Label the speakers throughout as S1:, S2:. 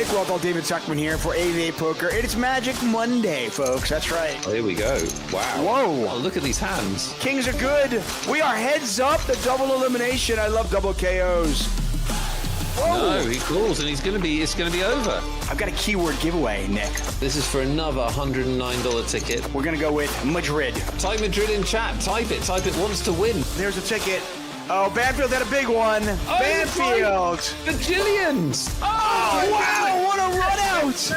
S1: Nick Walthall, David Tuckman here for AVA Poker. It's Magic Monday, folks. That's right.
S2: Oh, here we go. Wow.
S1: Whoa.
S2: Oh, look at these hands.
S1: Kings are good. We are heads up. The double elimination. I love double KOs. Whoa.
S2: No, he calls, and it's going to be over.
S1: I've got a keyword giveaway, Nick.
S2: This is for another $109 ticket.
S1: We're going to go with Madrid.
S2: Type Madrid in chat. Type it. Wants to win.
S1: There's a ticket. Oh, Banfield had a big one.
S2: Oh,
S1: Banfield.
S2: The Jillians.
S1: Oh, wow. What a run out.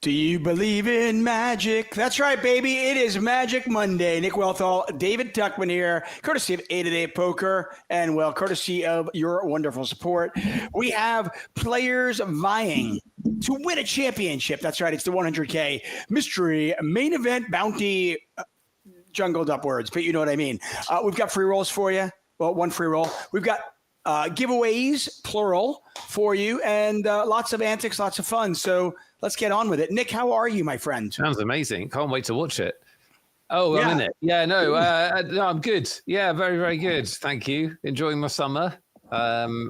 S1: Do you believe in magic? That's right, baby. It is Magic Monday. Nick Walthall, David Tuckman here, courtesy of 8-a-Day Poker, and, well, courtesy of your wonderful support. We have players vying to win a championship. That's right. It's the 100K mystery main event bounty, jungled up words, but you know what I mean. We've got free rolls for you. Well, one free roll. We've got giveaways, plural, for you, and lots of antics, lots of fun. So let's get on with it. Nick, how are you, my friend?
S2: Sounds amazing. Can't wait to watch it. Oh, yeah. I'm in it. Yeah, no, no, I'm good. Yeah, very, very good. Thank you. Enjoying my summer,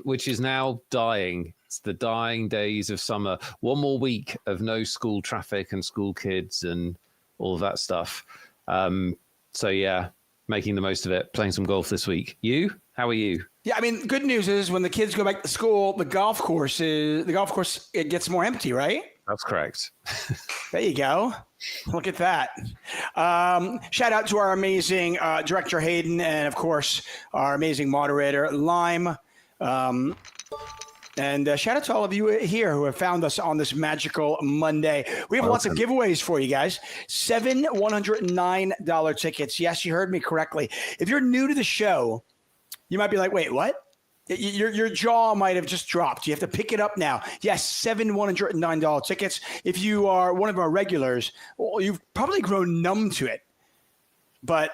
S2: which is now dying. It's the dying days of summer. One more week of no school traffic and school kids and all of that stuff. So, yeah, making the most of it, playing some golf this week. You? How are you?
S1: Yeah, I mean, good news is when the kids go back to school, the golf course, it gets more empty, right?
S2: That's correct.
S1: There you go. Look at that. Shout out to our amazing director, Hayden, and, of course, our amazing moderator, Lime. And shout out to all of you here who have found us on this magical Monday. We have lots of giveaways for you guys. 7 $109 tickets. Yes, you heard me correctly. If you're new to the show, you might be like, wait, what? Your jaw might have just dropped. You have to pick it up now. Yes, 7 $109 tickets. If you are one of our regulars, well, you've probably grown numb to it. But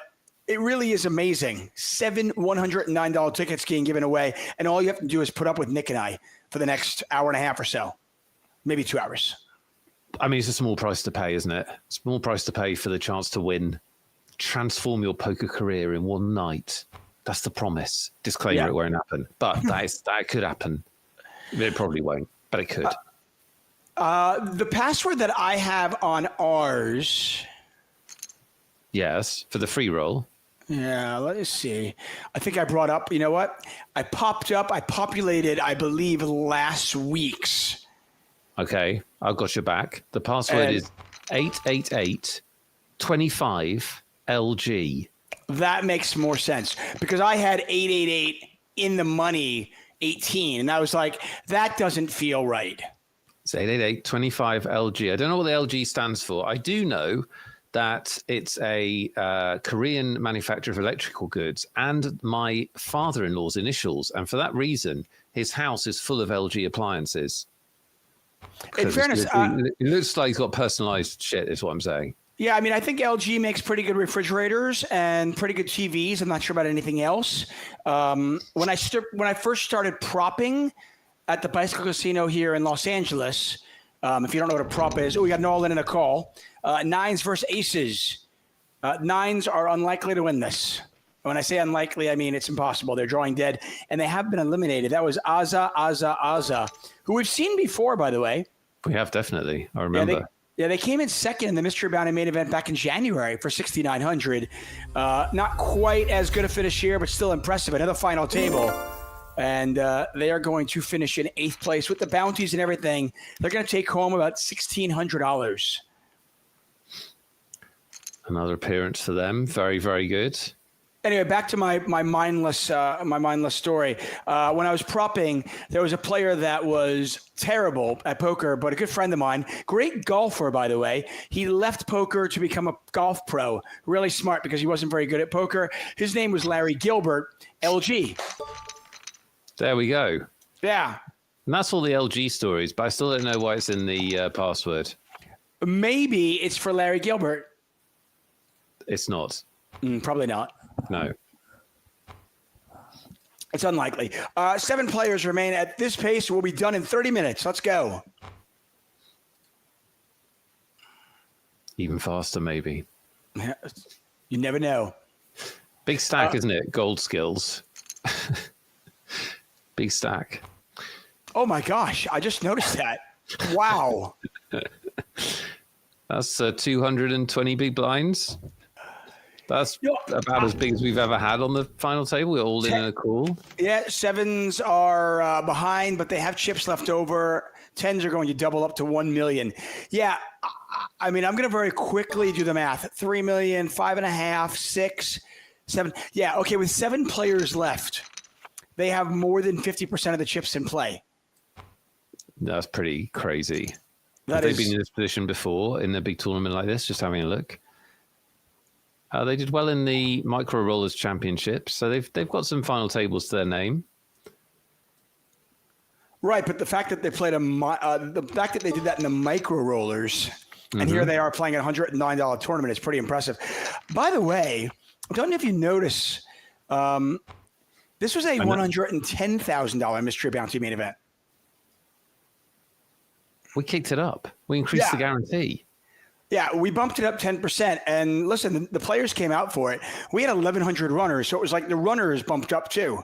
S1: it really is amazing. 7 $109 tickets being given away. And all you have to do is put up with Nick and I for the next hour and a half or so. Maybe 2 hours.
S2: I mean, it's a small price to pay, isn't it? Small price to pay for the chance to win. Transform your poker career in one night. That's the promise. Disclaimer, It won't happen. But that could happen. It probably won't, but it could.
S1: The password that I have on ours.
S2: Yes, for the free roll.
S1: Yeah, let us see. I think I brought up, you know what? I populated, I believe, last week's.
S2: Okay, I've got your back. The password is 888-25-LG.
S1: That makes more sense because I had 888 in the money 18, and I was like, that doesn't feel right.
S2: It's 888-25-LG. I don't know what the LG stands for. I do know that it's a Korean manufacturer of electrical goods and my father-in-law's initials. And for that reason, his house is full of LG appliances.
S1: In fairness,
S2: it looks like he's got personalized shit, is what I'm saying.
S1: Yeah, I mean, I think LG makes pretty good refrigerators and pretty good TVs. I'm not sure about anything else. When I first started propping at the Bicycle Casino here in Los Angeles, if you don't know what a prop is, we got an all-in and a call. Nines versus aces. Nines are unlikely to win this. When I say unlikely, I mean it's impossible. They're drawing dead, and they have been eliminated. That was Aza, who we've seen before, by the way.
S2: We have, definitely. I remember.
S1: Yeah, they came in second in the Mystery Bounty main event back in January for 6,900. Not quite as good a finish here, but still impressive. Another final table. And they are going to finish in 8th place with the bounties and everything. They're going to take home about $1,600.
S2: Another appearance for them. Very, very good.
S1: Anyway, back to my mindless story. When I was propping, there was a player that was terrible at poker, but a good friend of mine, great golfer, by the way. He left poker to become a golf pro. Really smart because he wasn't very good at poker. His name was Larry Gilbert, LG.
S2: There we go.
S1: Yeah.
S2: And that's all the LG stories, but I still don't know why it's in the password.
S1: Maybe it's for Larry Gilbert.
S2: It's not.
S1: Probably not.
S2: No.
S1: It's unlikely. 7 players remain at this pace. We'll be done in 30 minutes. Let's go.
S2: Even faster, maybe.
S1: You never know.
S2: Big stack, isn't it? Gold skills. Big stack.
S1: Oh my gosh, I just noticed that. Wow.
S2: That's 220 big blinds. That's about as big as we've ever had on the final table. We're all in a call.
S1: Yeah, 7s are behind, but they have chips left over. 10s are going to double up to 1 million. Yeah, I mean, I'm going to very quickly do the math. 3 million, 5.5, 6, 7. Yeah, okay, with 7 players left, they have more than 50% of the chips in play.
S2: That's pretty crazy.
S1: Have
S2: they been in this position before in a big tournament like this? Just having a look. They did well in the Micro Rollers Championship, so they've got some final tables to their name.
S1: Right, but the fact that they played the fact that they did that in the Micro Rollers, and here they are playing a $109 tournament is pretty impressive. By the way, I don't know if you notice, this was a $110,000 mystery bounty main event.
S2: We kicked it up. We increased the guarantee.
S1: Yeah, we bumped it up 10%. And listen, the players came out for it. We had 1,100 runners, so it was like the runners bumped up too.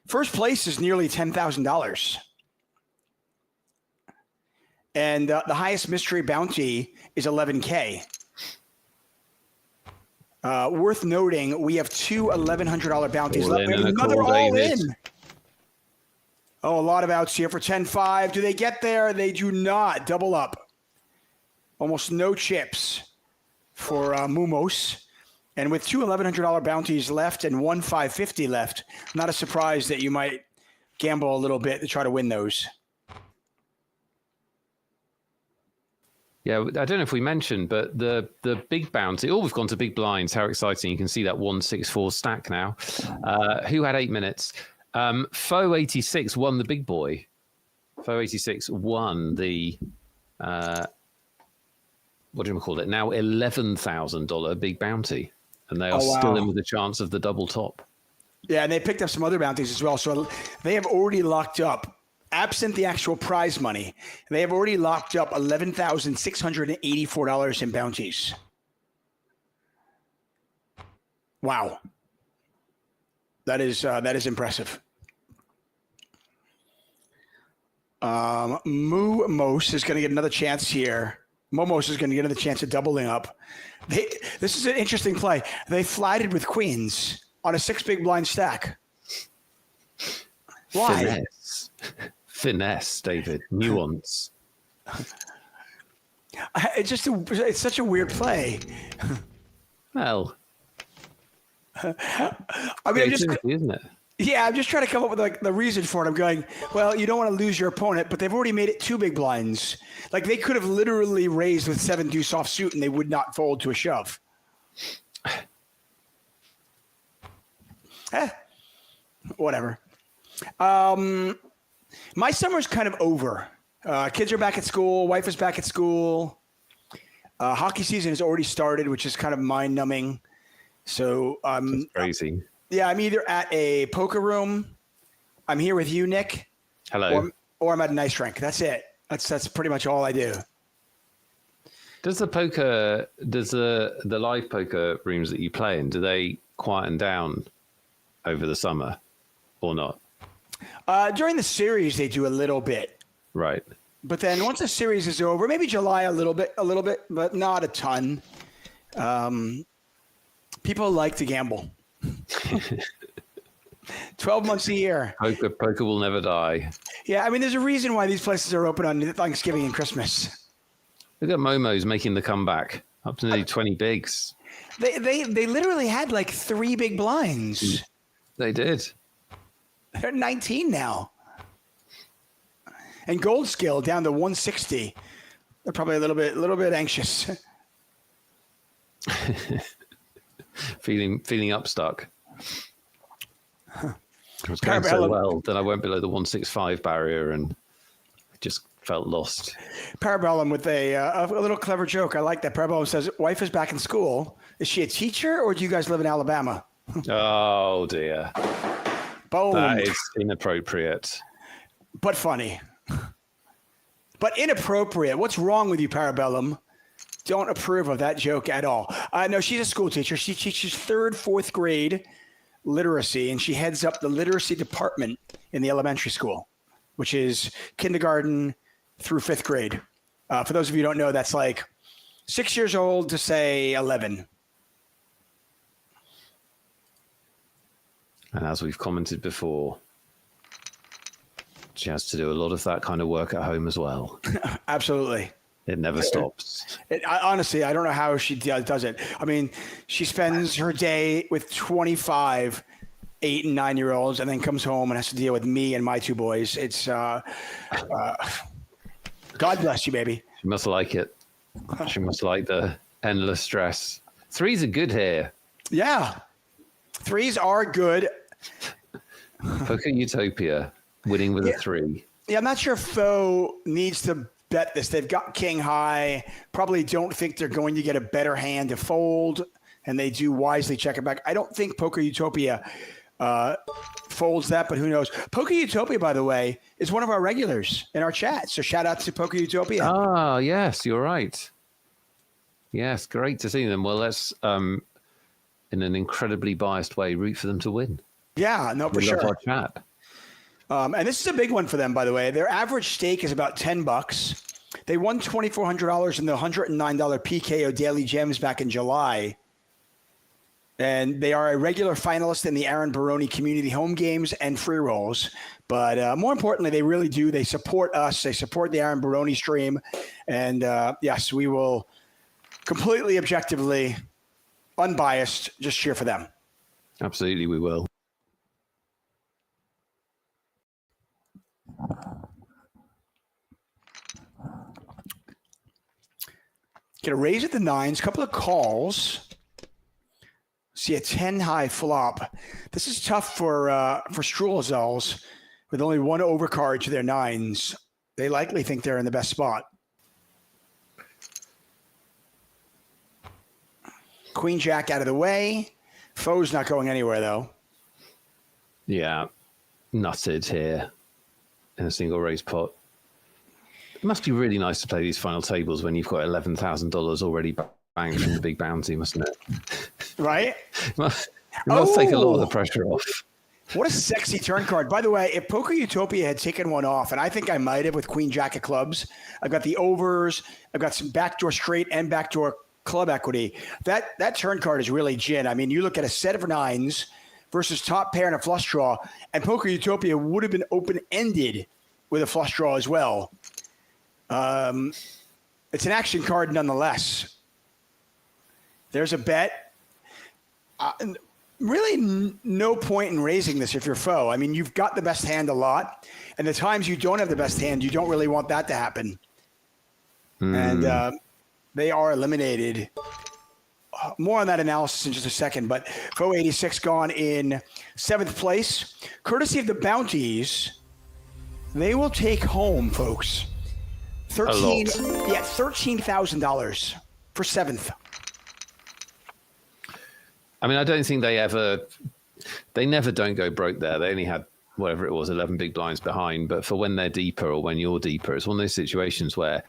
S1: First place is nearly $10,000. And the highest mystery bounty is $11K. Worth noting, we have 2 $1,100 bounties left. We have another all in. Oh, a lot of outs here for 10-5. Do they get there? They do not. Double up. Almost no chips for Mumos. And with 2 $1,100 bounties left and 1 $550 left, not a surprise that you might gamble a little bit to try to win those.
S2: Yeah, I don't know if we mentioned, but the big bounty, we've gone to big blinds. How exciting. You can see that 164 stack now. Who had 8 minutes? Foe 86 won the big boy. Foe 86 won the what do you call it? Now $11,000 big bounty, and they are still in with a chance of the double top.
S1: Yeah, and they picked up some other bounties as well. So they have already locked up, absent the actual prize money, they have already locked up $11,684 in bounties. Wow. That is impressive. Momos is going to get another chance here. Momos is going to get another chance at doubling up. This is an interesting play. They flatted with queens on a 6 big blind stack. Why?
S2: Finesse, David. Nuance.
S1: It's such a weird play.
S2: Well,
S1: I mean,
S2: isn't it?
S1: Yeah, I'm just trying to come up with like the reason for it. I'm going, well, you don't want to lose your opponent, but they've already made it 2 big blinds. Like they could have literally raised with 7 deuce offsuit and they would not fold to a shove. Whatever. My summer's kind of over. Kids are back at school. Wife is back at school. Hockey season has already started, which is kind of mind-numbing. So
S2: that's crazy.
S1: Yeah, I'm either at a poker room. I'm here with you, Nick.
S2: Hello.
S1: Or I'm at an ice rink. That's it. That's pretty much all I do.
S2: Does the live poker rooms that you play in, do they quieten down over the summer or not?
S1: During the series, they do a little bit.
S2: Right.
S1: But then once the series is over, maybe July a little bit, but not a ton. People like to gamble. 12 months a year.
S2: Poker will never die.
S1: Yeah, I mean, there's a reason why these places are open on Thanksgiving and Christmas.
S2: Look at Momo's making the comeback. Up to nearly 20 bigs.
S1: They literally had like 3 big blinds.
S2: They did.
S1: They're 19 now. And Gold Skill down to 160. They're probably a little bit anxious.
S2: feeling upstuck. I was going so well that I went below the 165 barrier and just felt lost.
S1: Parabellum with a little clever joke. I like that. Parabellum says, wife is back in school. Is she a teacher or do you guys live in Alabama?
S2: Oh, dear.
S1: Boom.
S2: That is inappropriate.
S1: But funny. But inappropriate. What's wrong with you, Parabellum? Don't approve of that joke at all. No, she's a school teacher. She teaches 3rd, 4th grade literacy, and she heads up the literacy department in the elementary school, which is kindergarten through 5th grade. For those of you who don't know, that's like 6 years old to say 11.
S2: And as we've commented before, she has to do a lot of that kind of work at home as well.
S1: Absolutely.
S2: It never stops.
S1: Honestly, I don't know how she does it. I mean, she spends her day with 25 8 and 9 year olds and then comes home and has to deal with me and my 2 boys. It's God bless you, baby.
S2: She must like it. She must like the endless stress. 3s are good here.
S1: Yeah. 3s are good.
S2: Poker Utopia winning with a 3.
S1: Yeah, I'm not sure if Foe needs to bet this. They've got king high. Probably don't think they're going to get a better hand to fold, and they do wisely check it back. I don't think Poker Utopia folds that, but who knows? Poker Utopia, by the way, is one of our regulars in our chat. So shout out to Poker Utopia.
S2: Ah, yes, you're right. Yes, great to see them. Well, let's, in an incredibly biased way, root for them to win.
S1: Yeah, no, for
S2: We love
S1: sure.
S2: our chat.
S1: And this is a big one for them, by the way. Their average stake is about $10. They won $2,400 in the $109 PKO Daily Gems back in July. And they are a regular finalist in the Aaron Baroni Community Home Games and free rolls. But more importantly, they really do. They support us. They support the Aaron Baroni stream. And yes, we will completely objectively, unbiased, just cheer for them.
S2: Absolutely, we will.
S1: Get a raise at the 9s, couple of calls. See a 10 high flop. This is tough for Strulzels with only 1 overcard to their 9s. They likely think they're in the best spot. Queen Jack out of the way. Foe's not going anywhere though.
S2: Yeah, nutted here in a single raise pot. It must be really nice to play these final tables when you've got $11,000 already banked from the big bounty, mustn't it?
S1: Right?
S2: It must take a lot of the pressure off.
S1: What a sexy turn card. By the way, if Poker Utopia had taken one off, and I think I might have with Queen Jack of clubs, I've got the overs, I've got some backdoor straight and backdoor club equity. That turn card is really gin. I mean, you look at a set of 9s versus top pair and a flush draw, and Poker Utopia would have been open-ended with a flush draw as well. It's an action card nonetheless. There's a bet. Really no point in raising this if you're Foe. I mean, you've got the best hand a lot, and the times you don't have the best hand, you don't really want that to happen. And they are eliminated. More on that analysis in just a second, but Foe 86 gone in 7th place. Courtesy of the bounties, they will take home, folks, $13,000 for 7th.
S2: I mean, I don't think they never don't go broke there. They only had whatever it was, 11 big blinds behind. But for when they're deeper or when you're deeper, it's one of those situations where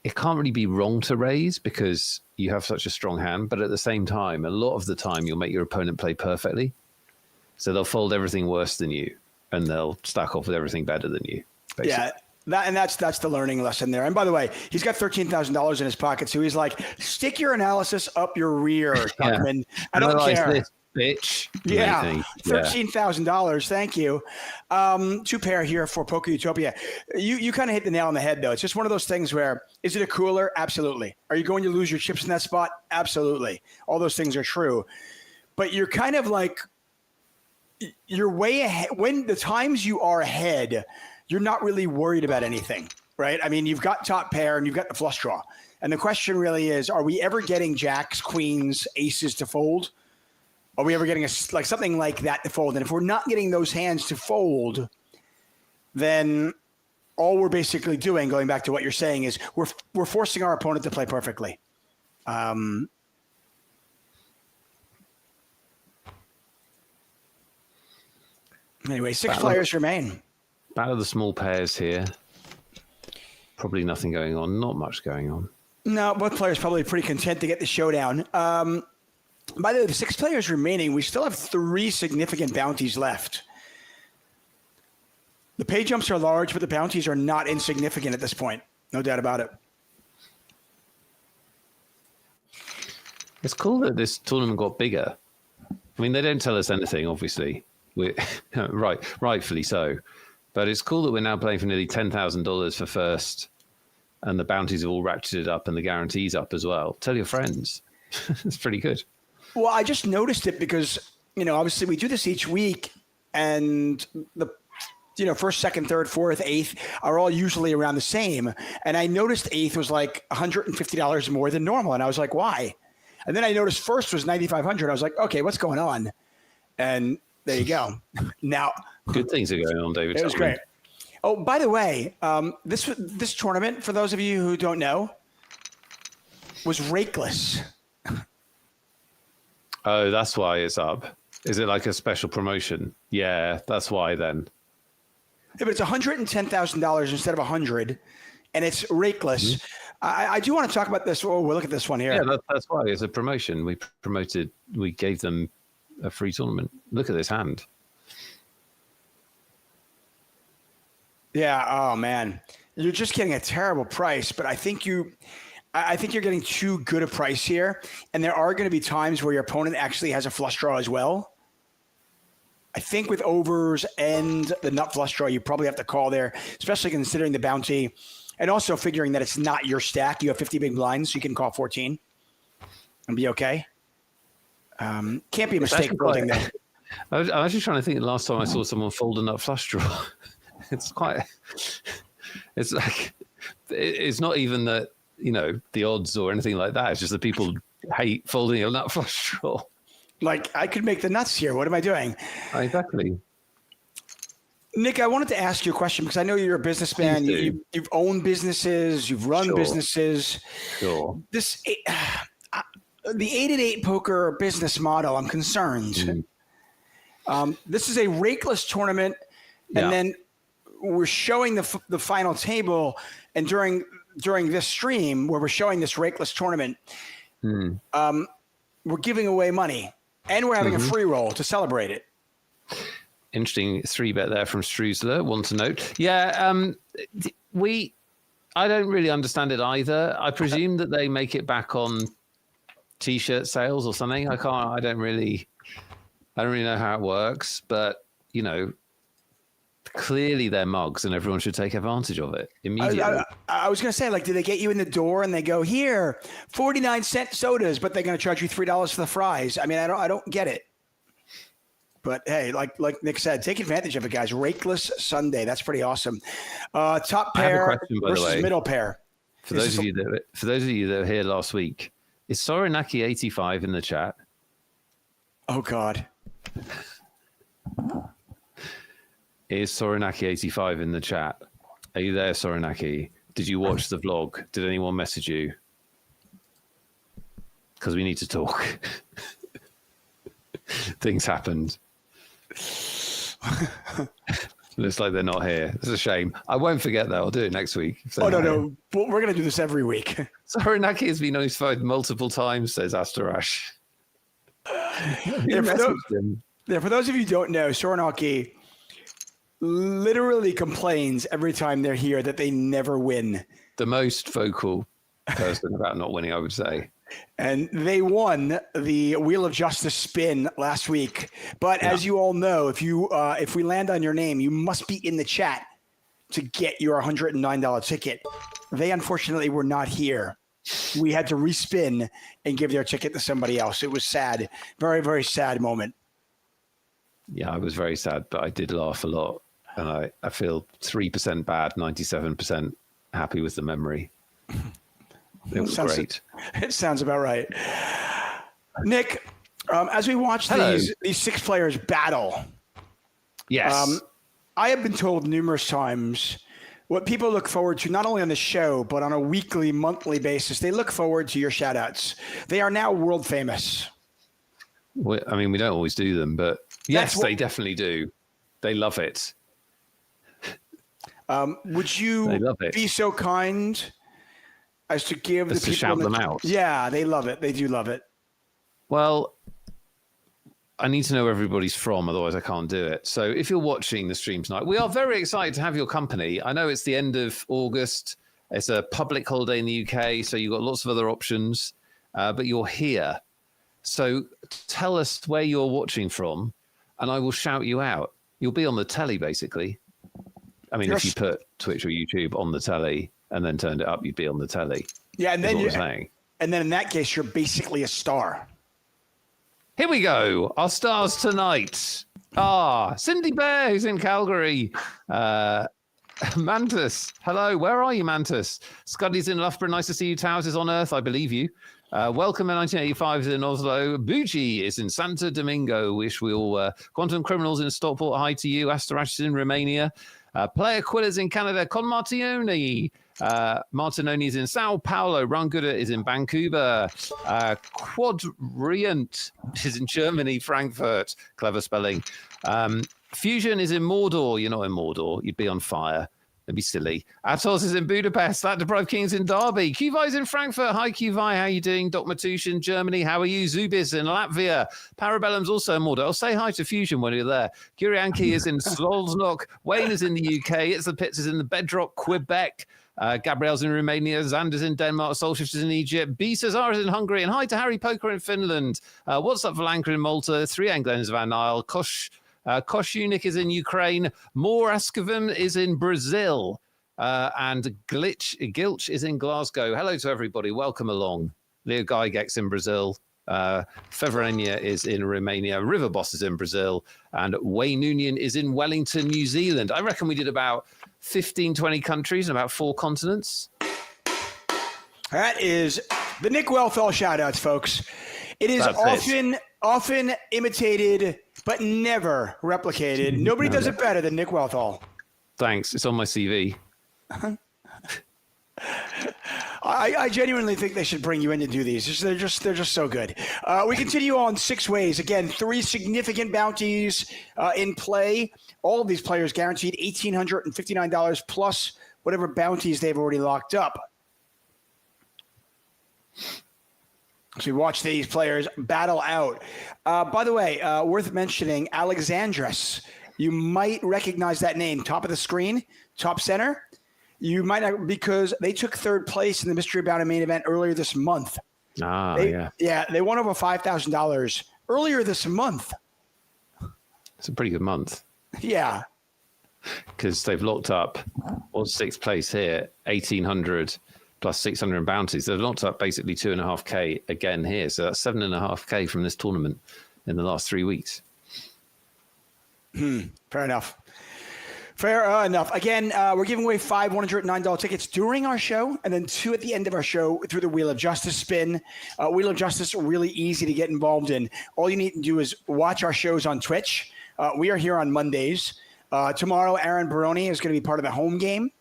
S2: it can't really be wrong to raise because you have such a strong hand. But at the same time, a lot of the time you'll make your opponent play perfectly. So they'll fold everything worse than you and they'll stack off with everything better than you. Basically.
S1: Yeah. That's the learning lesson there. And by the way, he's got $13,000 in his pocket, so he's like, stick your analysis up your rear, Tuckman. Yeah. I don't care.
S2: This, bitch.
S1: Yeah, $13,000. Thank you. 2 pair here for Poker Utopia. You kind of hit the nail on the head, though. It's just one of those things where, is it a cooler? Absolutely. Are you going to lose your chips in that spot? Absolutely. All those things are true. But you're kind of like, you're way ahead. When the times you are ahead, you're not really worried about anything, right? I mean, you've got top pair and you've got the flush draw. And the question really is, are we ever getting jacks, queens, aces to fold? Are we ever getting something like that to fold? And if we're not getting those hands to fold, then all we're basically doing, going back to what you're saying, is we're forcing our opponent to play perfectly. Anyway, 6 players remain.
S2: Battle of the small pairs here. Probably nothing going on. Not much going on.
S1: No, both players probably pretty content to get the showdown. By the way, the 6 players remaining, we still have 3 significant bounties left. The pay jumps are large, but the bounties are not insignificant at this point. No doubt about it.
S2: It's cool that this tournament got bigger. I mean, they don't tell us anything, obviously. Rightfully so. But it's cool that we're now playing for nearly $10,000 for first, and the bounties have all ratcheted up and the guarantees up as well. Tell your friends. It's pretty good.
S1: Well, I just noticed it because, obviously we do this each week, and the first, second, third, fourth, eighth are all usually around the same. And I noticed eighth was like $150 more than normal. And I was like, why? And then I noticed first was $9,500. I was like, okay, what's going on? And there you go. Now,
S2: good things are going on, David.
S1: It was great. Oh, by the way, this tournament, for those of you who don't know, was rakeless.
S2: Oh, that's why it's up. Is it like a special promotion? Yeah, that's why then.
S1: Yeah, but it's $110,000 instead of $100,000, and it's rakeless. Mm-hmm. I do want to talk about this. Oh, we'll look at this one here.
S2: Yeah, that's why it's a promotion. We gave them a free tournament. Look at this hand.
S1: Yeah. Oh man, you're just getting a terrible price. But I think you're getting too good a price here, and there are going to be times where your opponent actually has a flush draw as well. I think with overs and the nut flush draw, you probably have to call there, especially considering the bounty, and also figuring that it's not your stack. You have 50 big blinds, so you can call 14 and be okay. Can't be a mistake building that.
S2: I was actually trying to think the last time I saw someone fold a nut flush draw. It's not even that, the odds or anything like that. It's just that people hate folding a nut flush draw.
S1: Like, I could make the nuts here. What am I doing?
S2: Exactly.
S1: Nick, I wanted to ask you a question because I know you're a businessman. You've owned businesses. You've run businesses.
S2: Sure.
S1: The 8-8 poker business model, I'm concerned. This is a rakeless tournament, and then we're showing the final table. And during this stream where we're showing this rakeless tournament, we're giving away money. And we're having a free roll to celebrate it.
S2: Interesting 3-bet there from Struzler. Want to note. Yeah, I don't really understand it either. I presume that they make it back on T-shirt sales or something. I don't really know how it works, but clearly they're mugs and everyone should take advantage of it immediately.
S1: I was going to say, like, do they get you in the door and they go, here, 49-cent sodas, but they're going to charge you $3 for the fries? I mean, I don't get it. But hey, like Nick said, take advantage of it, guys. Rakeless Sunday. That's pretty awesome. Top pair versus middle pair.
S2: For those of you that were here last week, is Soranaki 85 in the chat?
S1: Oh God.
S2: Is Soranaki 85 in the chat? Are you there, Soranaki? Did you watch the vlog? Did anyone message you? Because we need to talk. Things happened. Looks like they're not here. It's a shame. I won't forget that. I'll do it next week.
S1: Oh, no. We're going to do this every week.
S2: Soranaki has been notified multiple times, says Astarash.
S1: For those of you who don't know, Soranaki literally complains every time they're here that they never win.
S2: The most vocal person about not winning, I would say.
S1: And they won the Wheel of Justice spin last week. But as you all know, if we land on your name, you must be in the chat to get your $109 ticket. They unfortunately were not here. We had to respin and give their ticket to somebody else. It was sad. Very, very sad moment. Yeah,
S2: I was very sad, but I did laugh a lot. And I feel 3% bad, 97% happy with the memory. It was great.
S1: It sounds about right. Nick, as we watch these 6 players battle,
S2: yes,
S1: I have been told numerous times what people look forward to, not only on the show, but on a weekly, monthly basis. They look forward to your shout-outs. They are now world famous.
S2: We don't always do them, but yes, they definitely do. They love it.
S1: Would you be so kind as to give the people
S2: to shout them out?
S1: Yeah, they love it. They do love it.
S2: Well, I need to know where everybody's from, otherwise I can't do it. So if you're watching the stream tonight, we are very excited to have your company. I know it's the end of August. It's a public holiday in the UK, so you've got lots of other options, but you're here. So tell us where you're watching from, and I will shout you out. You'll be on the telly, basically. I mean, if you put Twitch or YouTube on the telly and then turned it up, you'd be on the telly.
S1: Yeah, and then
S2: and
S1: then in that case, you're basically a star.
S2: Here we go. Our stars tonight. Cindy Bear, who's in Calgary. Mantis. Hello. Where are you, Mantis? Scuddy's in Loughborough. Nice to see you. Towers is on Earth, I believe you. Welcome in 1985 is in Oslo. Bucci is in Santo Domingo. Wish we all Quantum Criminals in Stockport. Hi to you. Astarash is in Romania. Player Quillers in Canada. Con Martioni. Martinoni is in Sao Paulo. Ron Gooder is in Vancouver. Quadriant is in Germany, Frankfurt. Clever spelling. Fusion is in Mordor. You're not in Mordor. You'd be on fire. That'd be silly. Atos is in Budapest. That Deprived King's in Derby. QVI is in Frankfurt. Hi, QVI. How you doing? Doc Matush in Germany. How are you? Zubis in Latvia. Parabellum's also in Mordor. I'll say hi to Fusion when you're there. Gurianki is in Slolznok. Wayne is in the UK. It's the Pits is in the Bedrock, Quebec. Gabriel's in Romania. Xander's in Denmark. Soulshift is in Egypt. B. Cesar is in Hungary. And hi to Harry Poker in Finland. What's up for Lanka in Malta? 3 Anglens of our Nile. Koshunik is in Ukraine. More Askavim is in Brazil. And Gilch is in Glasgow. Hello to everybody. Welcome along. Leo Gygex in Brazil. Feverenia is in Romania. River Boss is in Brazil. And Wayne Union is in Wellington, New Zealand. I reckon we did about 15, 20 countries and about 4 continents.
S1: That is the Nick Wellfell shout-outs, folks. It is often imitated, but never replicated. Nobody does it better than Nick Wellfell.
S2: Thanks. It's on my CV.
S1: I genuinely think they should bring you in to do these. They're just so good. We continue on 6 ways. Again, 3 significant bounties in play. All of these players guaranteed $1,859 plus whatever bounties they've already locked up. So we watch these players battle out. By the way, worth mentioning, Alexandros. You might recognize that name. Top of the screen, top center. You might not, because they took 3rd place in the Mystery Bounty main event earlier this month. Yeah, they won over $5,000 earlier this month.
S2: It's a pretty good month.
S1: Yeah.
S2: Because they've locked up, what's 6th place here, 1,800 plus 600 in bounties. They've locked up basically 2.5K again here. So that's 7.5K from this tournament in the last 3 weeks.
S1: Fair enough. Fair enough. Again, we're giving away 5 $109 tickets during our show, and then 2 at the end of our show through the Wheel of Justice spin. Wheel of Justice, really easy to get involved in. All you need to do is watch our shows on Twitch. We are here on Mondays. Tomorrow, Aaron Baroni is going to be part of the home game.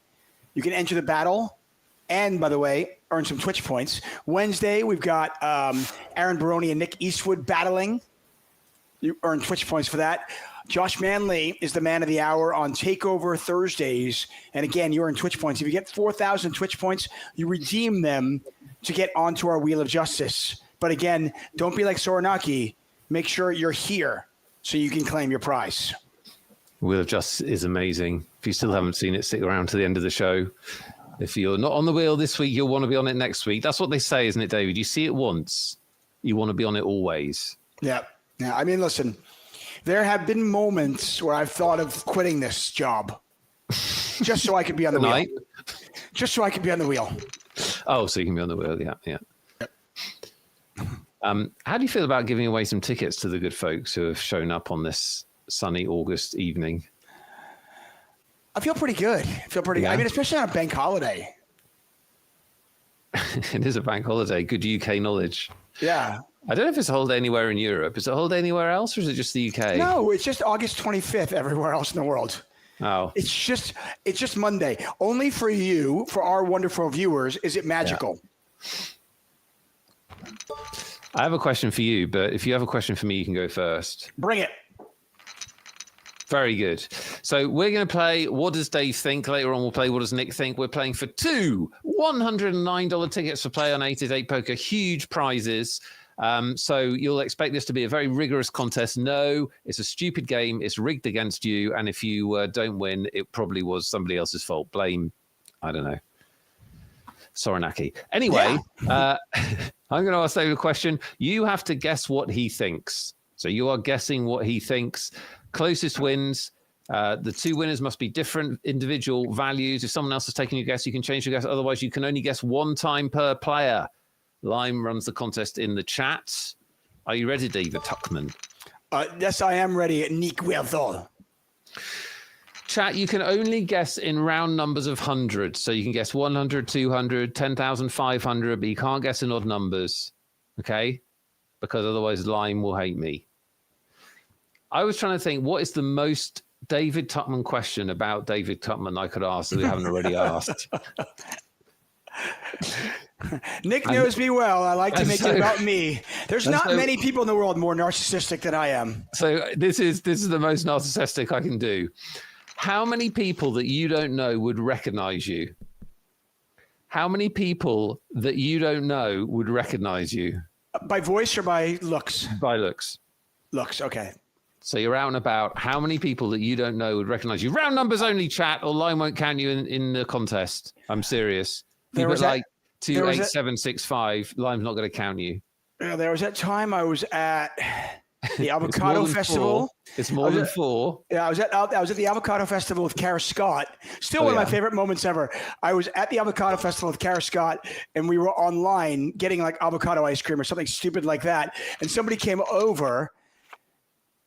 S1: You can enter the battle and, by the way, earn some Twitch points. Wednesday, we've got Aaron Baroni and Nick Eastwood battling. You earn Twitch points for that. Josh Manley is the man of the hour on TakeOver Thursdays. And again, you earn Twitch points. If you get 4,000 Twitch points, you redeem them to get onto our Wheel of Justice. But again, don't be like Soranaki. Make sure you're here so you can claim your prize.
S2: Wheel of Justice is amazing. If you still haven't seen it, stick around to the end of the show. If you're not on the wheel this week, you'll want to be on it next week. That's what they say, isn't it, David? You see it once, you want to be on it always.
S1: Yeah. I mean, listen, there have been moments where I've thought of quitting this job just so I could be on the wheel. Just so I could be on the wheel.
S2: Oh, so you can be on the wheel. Yeah. How do you feel about giving away some tickets to the good folks who have shown up on this sunny August evening?
S1: I feel pretty good. I mean, especially on a bank holiday.
S2: It is a bank holiday. Good UK knowledge.
S1: Yeah.
S2: I don't know if it's a holiday anywhere in Europe. Is it a holiday anywhere else, or is it just the UK?
S1: No, it's just August 25th everywhere else in the world.
S2: Oh.
S1: It's just Monday. Only for you, for our wonderful viewers, is it magical.
S2: Yeah. I have a question for you, but if you have a question for me, you can go first.
S1: Bring it.
S2: Very good. So we're going to play What Does Dave Think? Later on, we'll play What Does Nick Think? We're playing for 2 $109 tickets for Play on 888 Poker. Huge prizes. So you'll expect this to be a very rigorous contest. No, it's a stupid game. It's rigged against you. And if you don't win, it probably was somebody else's fault. Blame, I don't know, Soranaki. Anyway, I'm going to ask David a question. You have to guess what he thinks. So you are guessing what he thinks. Closest wins. The two winners must be different individual values. If someone else has taken your guess, you can change your guess. Otherwise, you can only guess one time per player. Lime runs the contest in the chat. Are you ready, David Tuckman?
S1: Yes, I am ready. Nick Werthal.
S2: Chat, you can only guess in round numbers of hundreds. So you can guess 100, 200, 10,500, but you can't guess in odd numbers. Okay? Because otherwise Lime will hate me. I was trying to think, what is the most David Tuckman question about David Tuckman I could ask that we haven't already asked?
S1: Nick knows me well. I like to make it about me. There's not many people in the world more narcissistic than I am.
S2: So this is the most narcissistic I can do. How many people that you don't know would recognize you? How many people that you don't know would recognize you?
S1: By voice or by looks?
S2: By looks.
S1: Looks, okay.
S2: So you're out and about. How many people that you don't know would recognize you? Round numbers only, chat, or Lime won't count you in the contest. I'm serious.
S1: There
S2: you
S1: was
S2: put like 28765. Lime's not going to count you.
S1: There was that time I was at the Avocado Festival.
S2: It's more than four.
S1: Yeah, I was at the Avocado Festival with Kara Scott. Still one of my favorite moments ever. I was at the Avocado Festival with Kara Scott, and we were online getting like avocado ice cream or something stupid like that. And somebody came over,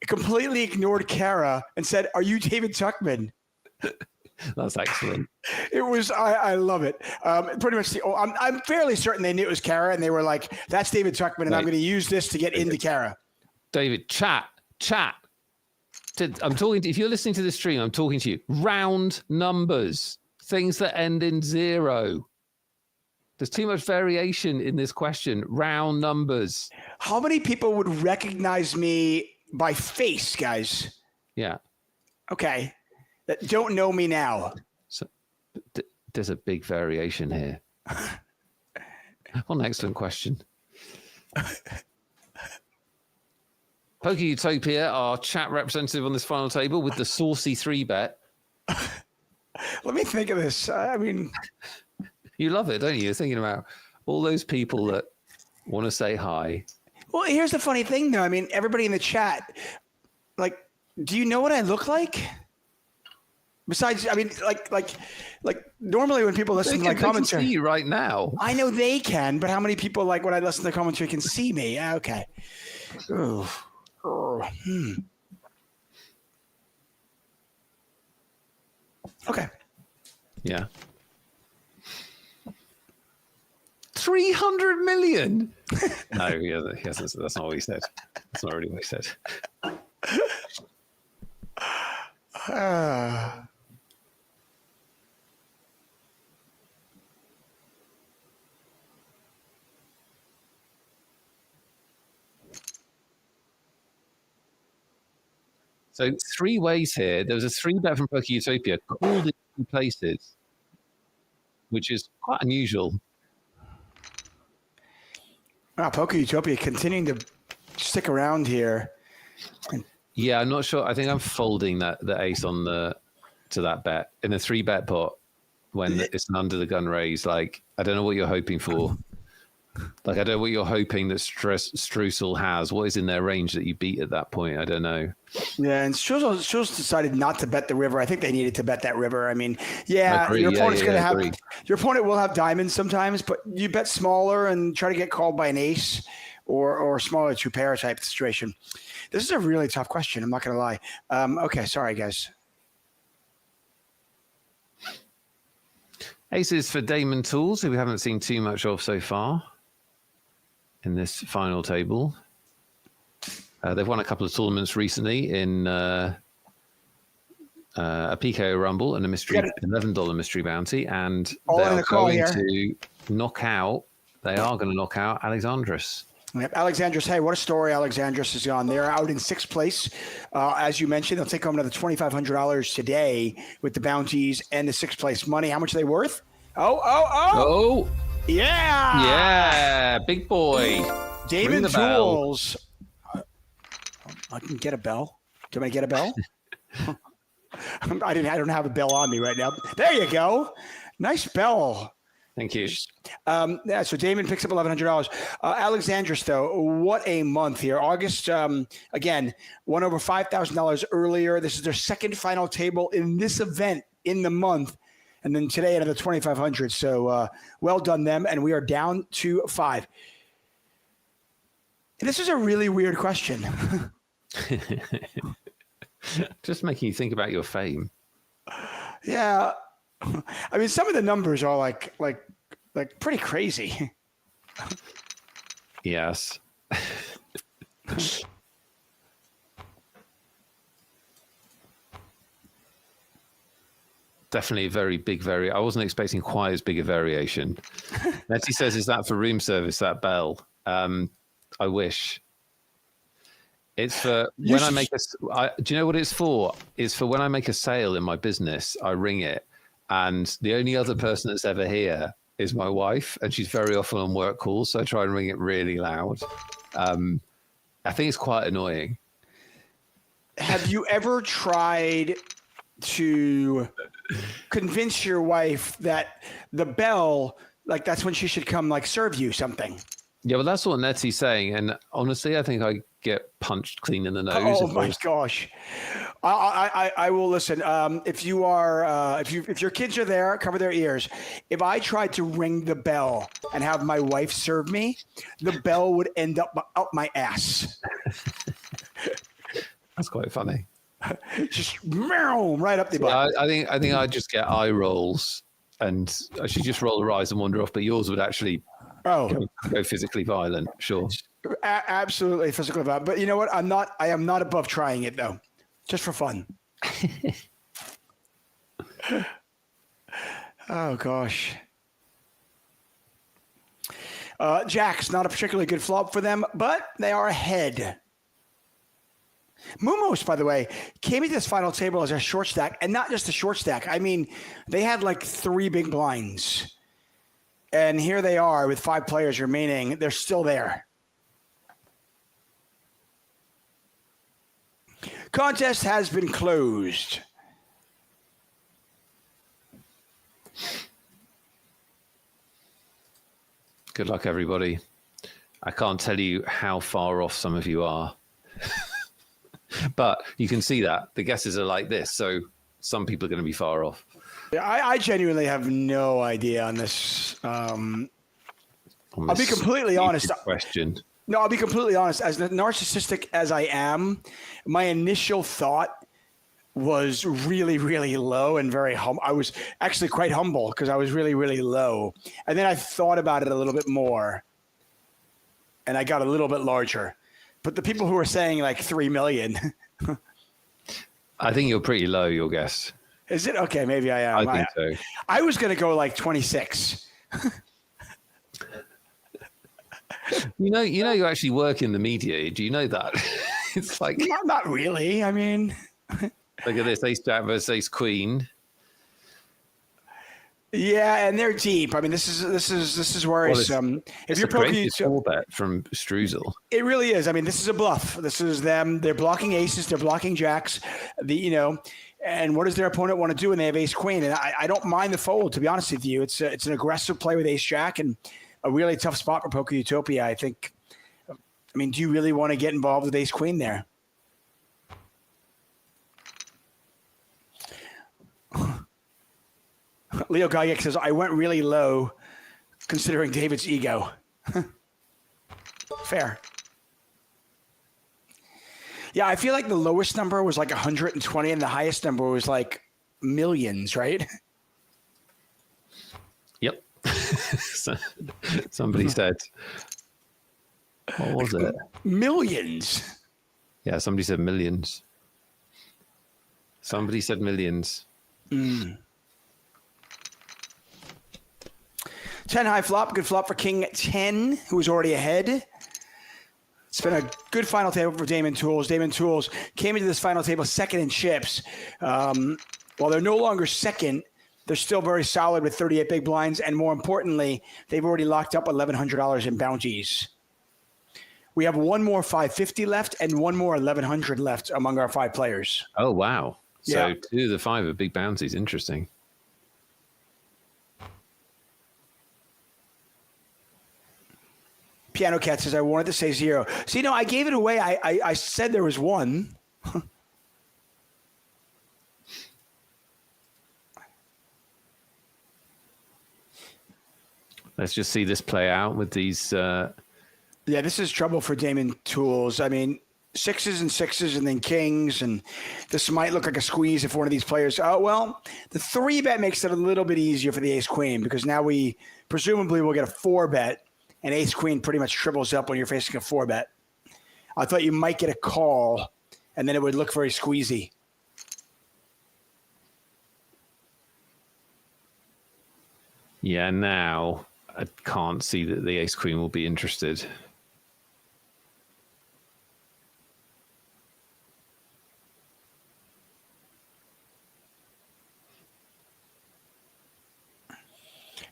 S1: completely ignored Kara, and said, "Are you David Tuckman?"
S2: That's excellent.
S1: It was, I love it. Pretty much, I'm fairly certain they knew it was Kara, and they were like, "That's David Tuckman," and I'm going to use this to get into Kara.
S2: David, chat. I'm talking to, if you're listening to the stream, I'm talking to you. Round numbers, things that end in 0. There's too much variation in this question. Round numbers.
S1: How many people would recognize me by face, guys?
S2: Yeah.
S1: Okay. That don't know me now.
S2: So there's a big variation here. What an excellent question. Poker Utopia, our chat representative on this final table with the saucy 3-bet.
S1: Let me think of this. I mean,
S2: you love it, don't you? You're thinking about all those people that want to say hi.
S1: Well, here's the funny thing, though. I mean, everybody in the chat, like, do you know what I look like? Besides, I mean, like normally when people listen to my commentary,
S2: they can see you right now.
S1: I know they can, but how many people, like, when I listen to the commentary can see me? Okay. Okay.
S2: Yeah. 300 million? No, he hasn't. That's not what he said. That's not really what he said. So 3 ways here. There was a 3-bet from Poker Utopia called in 2 places, which is quite unusual.
S1: Wow, Poker Utopia continuing to stick around here.
S2: Yeah, I'm not sure. I think I'm folding the ace on to that bet in a 3-bet pot when it's an under the gun raise. Like, I don't know what you're hoping for. Like, I don't know what you're hoping that Streusel has. What is in their range that you beat at that point? I don't know.
S1: Yeah, and Streusel decided not to bet the river. I think they needed to bet that river. I mean, your opponent's going to have your opponent will have diamonds sometimes, but you bet smaller and try to get called by an ace or smaller 2-pair type situation. This is a really tough question. I'm not going to lie. Okay, sorry guys.
S2: Aces for Damon Tools, who we haven't seen too much of so far in this final table. They've won a couple of tournaments recently in a PKO Rumble and a $11 mystery bounty, and they are going to knock out Alexandros.
S1: Yep. Alexandros, hey, what a story Alexandros is on. They're out in 6th place. As you mentioned, they'll take home another $2,500 today with the bounties and the 6th place money. How much are they worth? Oh.
S2: Oh.
S1: Yeah.
S2: Yeah. Big boy.
S1: Damon
S2: the bell.
S1: Tools. I can get a bell. Do you want me to get a bell? I don't have a bell on me right now. There you go. Nice bell.
S2: Thank you.
S1: Yeah, so Damon picks up $1,100. Alexandros, though, what a month here. August, again, won over $5,000 earlier. This is their second final table in this event in the month. And then today, another 2,500. So well done, them. And we are down to 5. This is a really weird question.
S2: Just making you think about your fame.
S1: Yeah. I mean, some of the numbers are like pretty crazy.
S2: Yes. Definitely a very big I wasn't expecting quite as big a variation. Nettie says, is that for room service, that bell? I wish. It's for when I make do you know what it's for? It's for when I make a sale in my business, I ring it. And the only other person that's ever here is my wife. And she's very often on work calls. So I try and ring it really loud. I think it's quite annoying.
S1: Have you ever tried to convince your wife that the bell, like that's when she should come like serve you something?
S2: Yeah, well, that's what Nettie's saying. And honestly, I think I get punched clean in the nose.
S1: Oh my gosh. I will listen. If you are, if your kids are there, cover their ears. If I tried to ring the bell and have my wife serve me, the bell would end up my ass.
S2: That's quite funny.
S1: Just right up the butt.
S2: I think I just get eye rolls, and I should just roll her eyes and wander off. But yours would actually go physically violent. Sure.
S1: Absolutely physically violent. But you know what? I am not above trying it though. Just for fun. Oh, gosh. Jack's not a particularly good flop for them, but they are ahead. Mumos, by the way, came into this final table as a short stack, and not just a short stack. I mean, they had like 3 big blinds. And here they are with 5 players remaining. They're still there. Contest has been closed.
S2: Good luck, everybody. I can't tell you how far off some of you are. But you can see that. The guesses are like this, so some people are going to be far off.
S1: Yeah, I genuinely have no idea on this. I'll be completely honest.
S2: Question.
S1: No, I'll be completely honest. As narcissistic as I am, my initial thought was really, really low and very I was actually quite humble because I was really, really low. And then I thought about it a little bit more, and I got a little bit larger. But the people who are saying like 3 million.
S2: I think you're pretty low, your guess.
S1: Is it? Okay, maybe I am.
S2: I think so.
S1: I was going to go like 26.
S2: You know, you actually work in the media. Do you know that? It's like
S1: not really. I mean,
S2: look at this: Ace Jack versus Ace Queen.
S1: Yeah, and they're deep. I mean, this is worrisome.
S2: If you're poking bet from Struzel,
S1: it really is. I mean, this is a bluff. This is them. They're blocking aces. They're blocking jacks. And what does their opponent want to do when they have ace queen? And I don't mind the fold, to be honest with you. It's an aggressive play with ace jack and a really tough spot for Poker Utopia, I think. I mean, do you really want to get involved with ace queen there? Leo Gajek says, I went really low considering David's ego. Fair. Yeah, I feel like the lowest number was like 120 and the highest number was like millions, right?
S2: Yep. Somebody said, what was it?
S1: Millions.
S2: Yeah, somebody said millions. Somebody said millions.
S1: 10 high flop, good flop for King 10, who was already ahead. It's been a good final table for Damon Tools. Damon Tools came into this final table second in chips. While they're no longer second, they're still very solid with 38 big blinds. And more importantly, they've already locked up $1,100 in bounties. We have one more 550 left and one more 1100 left among our 5 players.
S2: Oh, wow. So
S1: Yeah.
S2: 2 of the 5 are big bounties. Interesting.
S1: Piano Cat says, I wanted to say 0. See, no, I gave it away. I said there was 1.
S2: Let's just see this play out with these.
S1: Yeah, this is trouble for Damon Tools. I mean, 6s and 6s and then kings. And this might look like a squeeze if one of these players. Oh, well, the 3-bet makes it a little bit easier for the ace-queen because now we presumably will get a 4-bet. And ace-queen pretty much triples up when you're facing a 4-bet. I thought you might get a call, and then it would look very squeezy.
S2: Yeah, now I can't see that the ace-queen will be interested.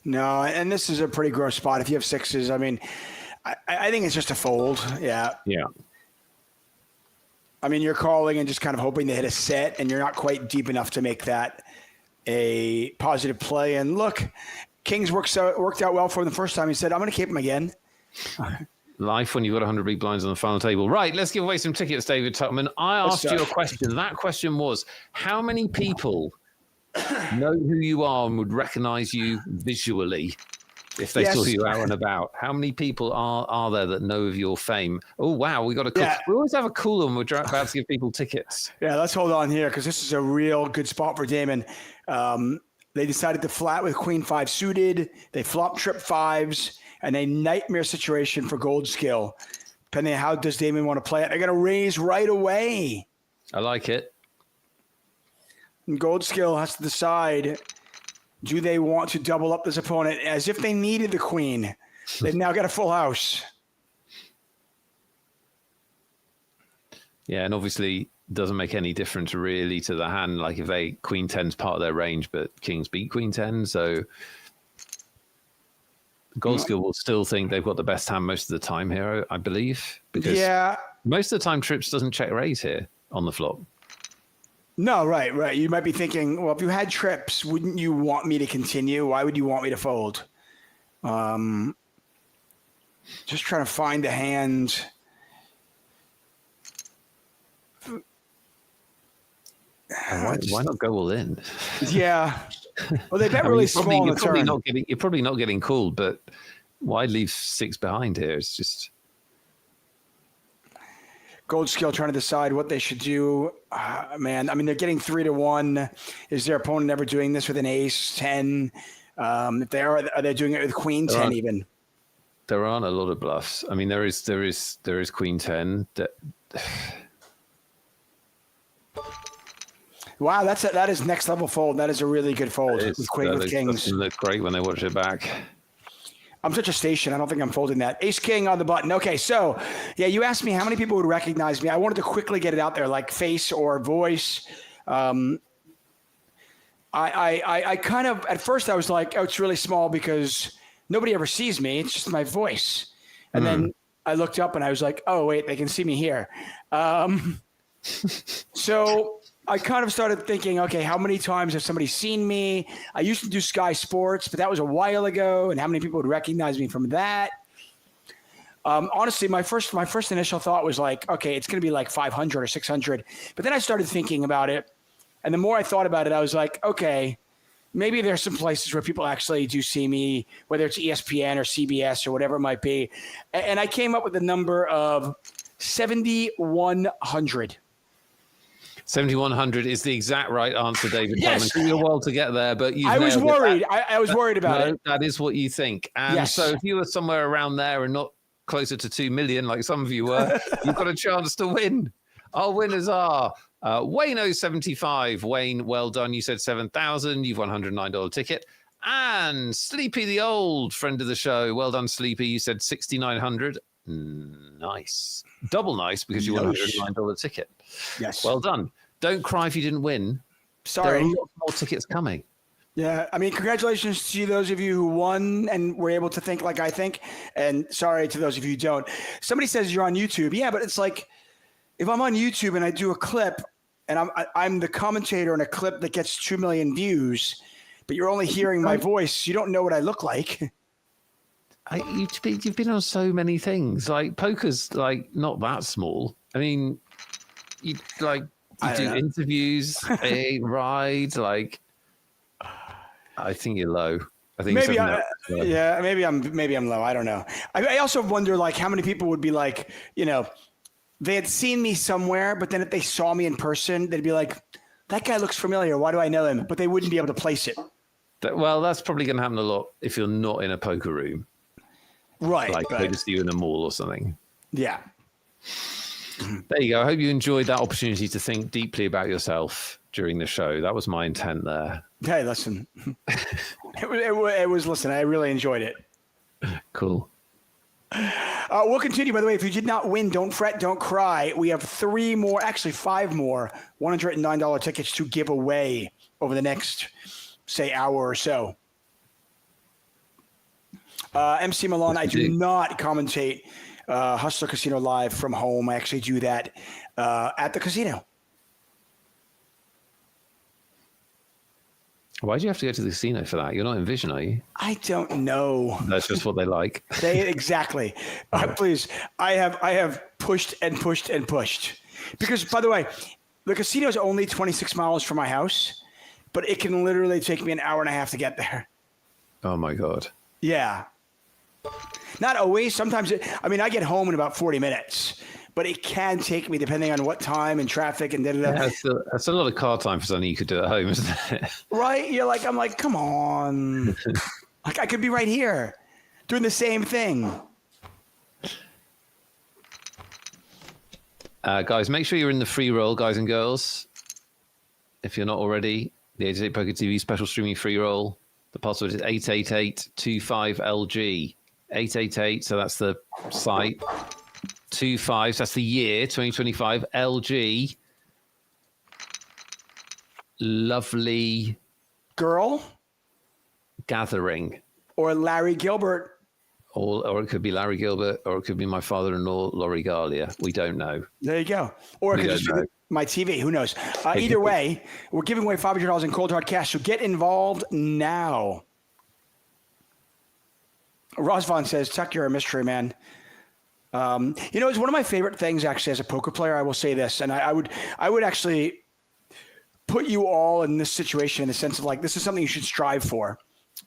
S1: No, and this is a pretty gross spot. If you have 6s, I mean, I think it's just a fold. Yeah.
S2: Yeah.
S1: I mean, you're calling and just kind of hoping to hit a set, and you're not quite deep enough to make that a positive play. And look, Kings worked out well for him the first time. He said, I'm going to keep him again.
S2: Life when you've got 100 big blinds on the final table. Right, let's give away some tickets, David Tuckman. I asked you a question. That question was, how many people know who you are and would recognize you visually if they saw you out and about? How many people are there that know of your fame? Oh, wow, we got a cool. Yeah. We always have a cool one. We're about to give people tickets.
S1: Yeah, let's hold on here because this is a real good spot for Damon. They decided to flat with queen 5 suited. They flop trip 5s and a nightmare situation for gold skill. Depending on how does Damon want to play it, they're going to raise right away.
S2: I like it.
S1: And gold skill has to decide, do they want to double up this opponent as if they needed the queen? They've now got a full house.
S2: Yeah, and obviously doesn't make any difference really to the hand. Like if they queen 10's part of their range, but kings beat queen 10, so gold skill will still think they've got the best hand most of the time here, I believe. Because most of the time trips doesn't check raise here on the flop.
S1: No, right. You might be thinking, well, if you had trips, wouldn't you want me to continue? Why would you want me to fold? Just trying to find a hand.
S2: Why not go all in?
S1: Yeah. Well, they bet really small on the turn.
S2: You're probably not getting called, but why leave 6 behind here? It's just...
S1: Gold skill trying to decide what they should do. Man, I mean, they're getting 3-1. Is their opponent ever doing this with an ace 10? If they are they doing it with queen 10 even?
S2: There aren't a lot of bluffs. I mean, there is queen 10.
S1: Wow, that is next level fold. That is a really good fold with queen with kings.
S2: It look great when they watch it back.
S1: I'm such a station. I don't think I'm folding that. Ace king on the button. Okay, so yeah, you asked me how many people would recognize me. I wanted to quickly get it out there, like face or voice. I kind of at first I was like, oh, it's really small because nobody ever sees me. It's just my voice. And then I looked up and I was like, oh wait, they can see me here. So I kind of started thinking, okay, how many times have somebody seen me? I used to do Sky Sports, but that was a while ago. And how many people would recognize me from that? Honestly, my first initial thought was like, okay, it's going to be like 500 or 600. But then I started thinking about it. And the more I thought about it, I was like, okay, maybe there's some places where people actually do see me, whether it's ESPN or CBS or whatever it might be. And I came up with a number of 7,100.
S2: 7,100 is the exact right answer, David. Yes. It took you a while to get there, but
S1: I was worried. I was worried about it.
S2: That is what you think. And so if you were somewhere around there and not closer to 2 million, like some of you were, you've got a chance to win. Our winners are Wayne 075. Wayne, well done. You said 7,000. You've won $109 ticket. And Sleepy, the old friend of the show. Well done, Sleepy. You said 6,900. Nice. Double nice because you won a $109 ticket.
S1: Yes.
S2: Well done. Don't cry if you didn't win.
S1: Sorry.
S2: There are lots more tickets coming.
S1: Yeah, I mean, congratulations to those of you who won and were able to think like I think, and sorry to those of you who don't. Somebody says you're on YouTube. Yeah, but it's like if I'm on YouTube and I do a clip and I'm the commentator in a clip that gets 2 million views, but you're only hearing my voice, you don't know what I look like.
S2: You've been on so many things. Like poker's like not that small. I mean, you do interviews, a ride. Like, I think you're low. I think
S1: maybe maybe I'm low. I don't know. I also wonder like how many people would be like, they had seen me somewhere, but then if they saw me in person, they'd be like, that guy looks familiar. Why do I know him? But they wouldn't be able to place it.
S2: Well, that's probably going to happen a lot if you're not in a poker room.
S1: Right.
S2: Like they just see you in a mall or something.
S1: Yeah.
S2: There you go. I hope you enjoyed that opportunity to think deeply about yourself during the show. That was my intent there.
S1: Hey, listen. It was, listen, I really enjoyed it.
S2: Cool.
S1: We'll continue. By the way, if you did not win, don't fret, don't cry. We have 5 more $109 tickets to give away over the next, say, hour or so. MC Milan, I do not commentate Hustler Casino live from home. I actually do that at the casino.
S2: Why do you have to go to the casino for that? You're not in Vision, are you?
S1: I don't know.
S2: That's just what they like.
S1: Exactly. Please, I have pushed and pushed and pushed. Because, by the way, the casino is only 26 miles from my house, but it can literally take me an hour and a half to get there.
S2: Oh, my God.
S1: Yeah. Not always. Sometimes, I get home in about 40 minutes, but it can take me, depending on what time and traffic and da-da-da.
S2: Yeah, that's a lot of car time for something you could do at home, isn't it?
S1: Right? I'm like, come on. Like, I could be right here doing the same thing.
S2: Guys, make sure you're in the free roll, guys and girls. If you're not already, the 888 Poker TV special streaming free roll. The password is 888-25LG. 888, so that's the site. 25, so that's the year, 2025. LG. Lovely.
S1: Girl.
S2: Gathering.
S1: Or Larry Gilbert.
S2: Or it could be Larry Gilbert, or it could be my father-in-law, Laurie Garlia. We don't know.
S1: There you go. Or it could just be my TV. Who knows? Either way, we're giving away $500 in cold hard cash. So get involved now. Rosvan says, Tuck, you're a mystery man. It's one of my favorite things actually as a poker player. I will say this, and I would actually put you all in this situation in the sense of like, this is something you should strive for.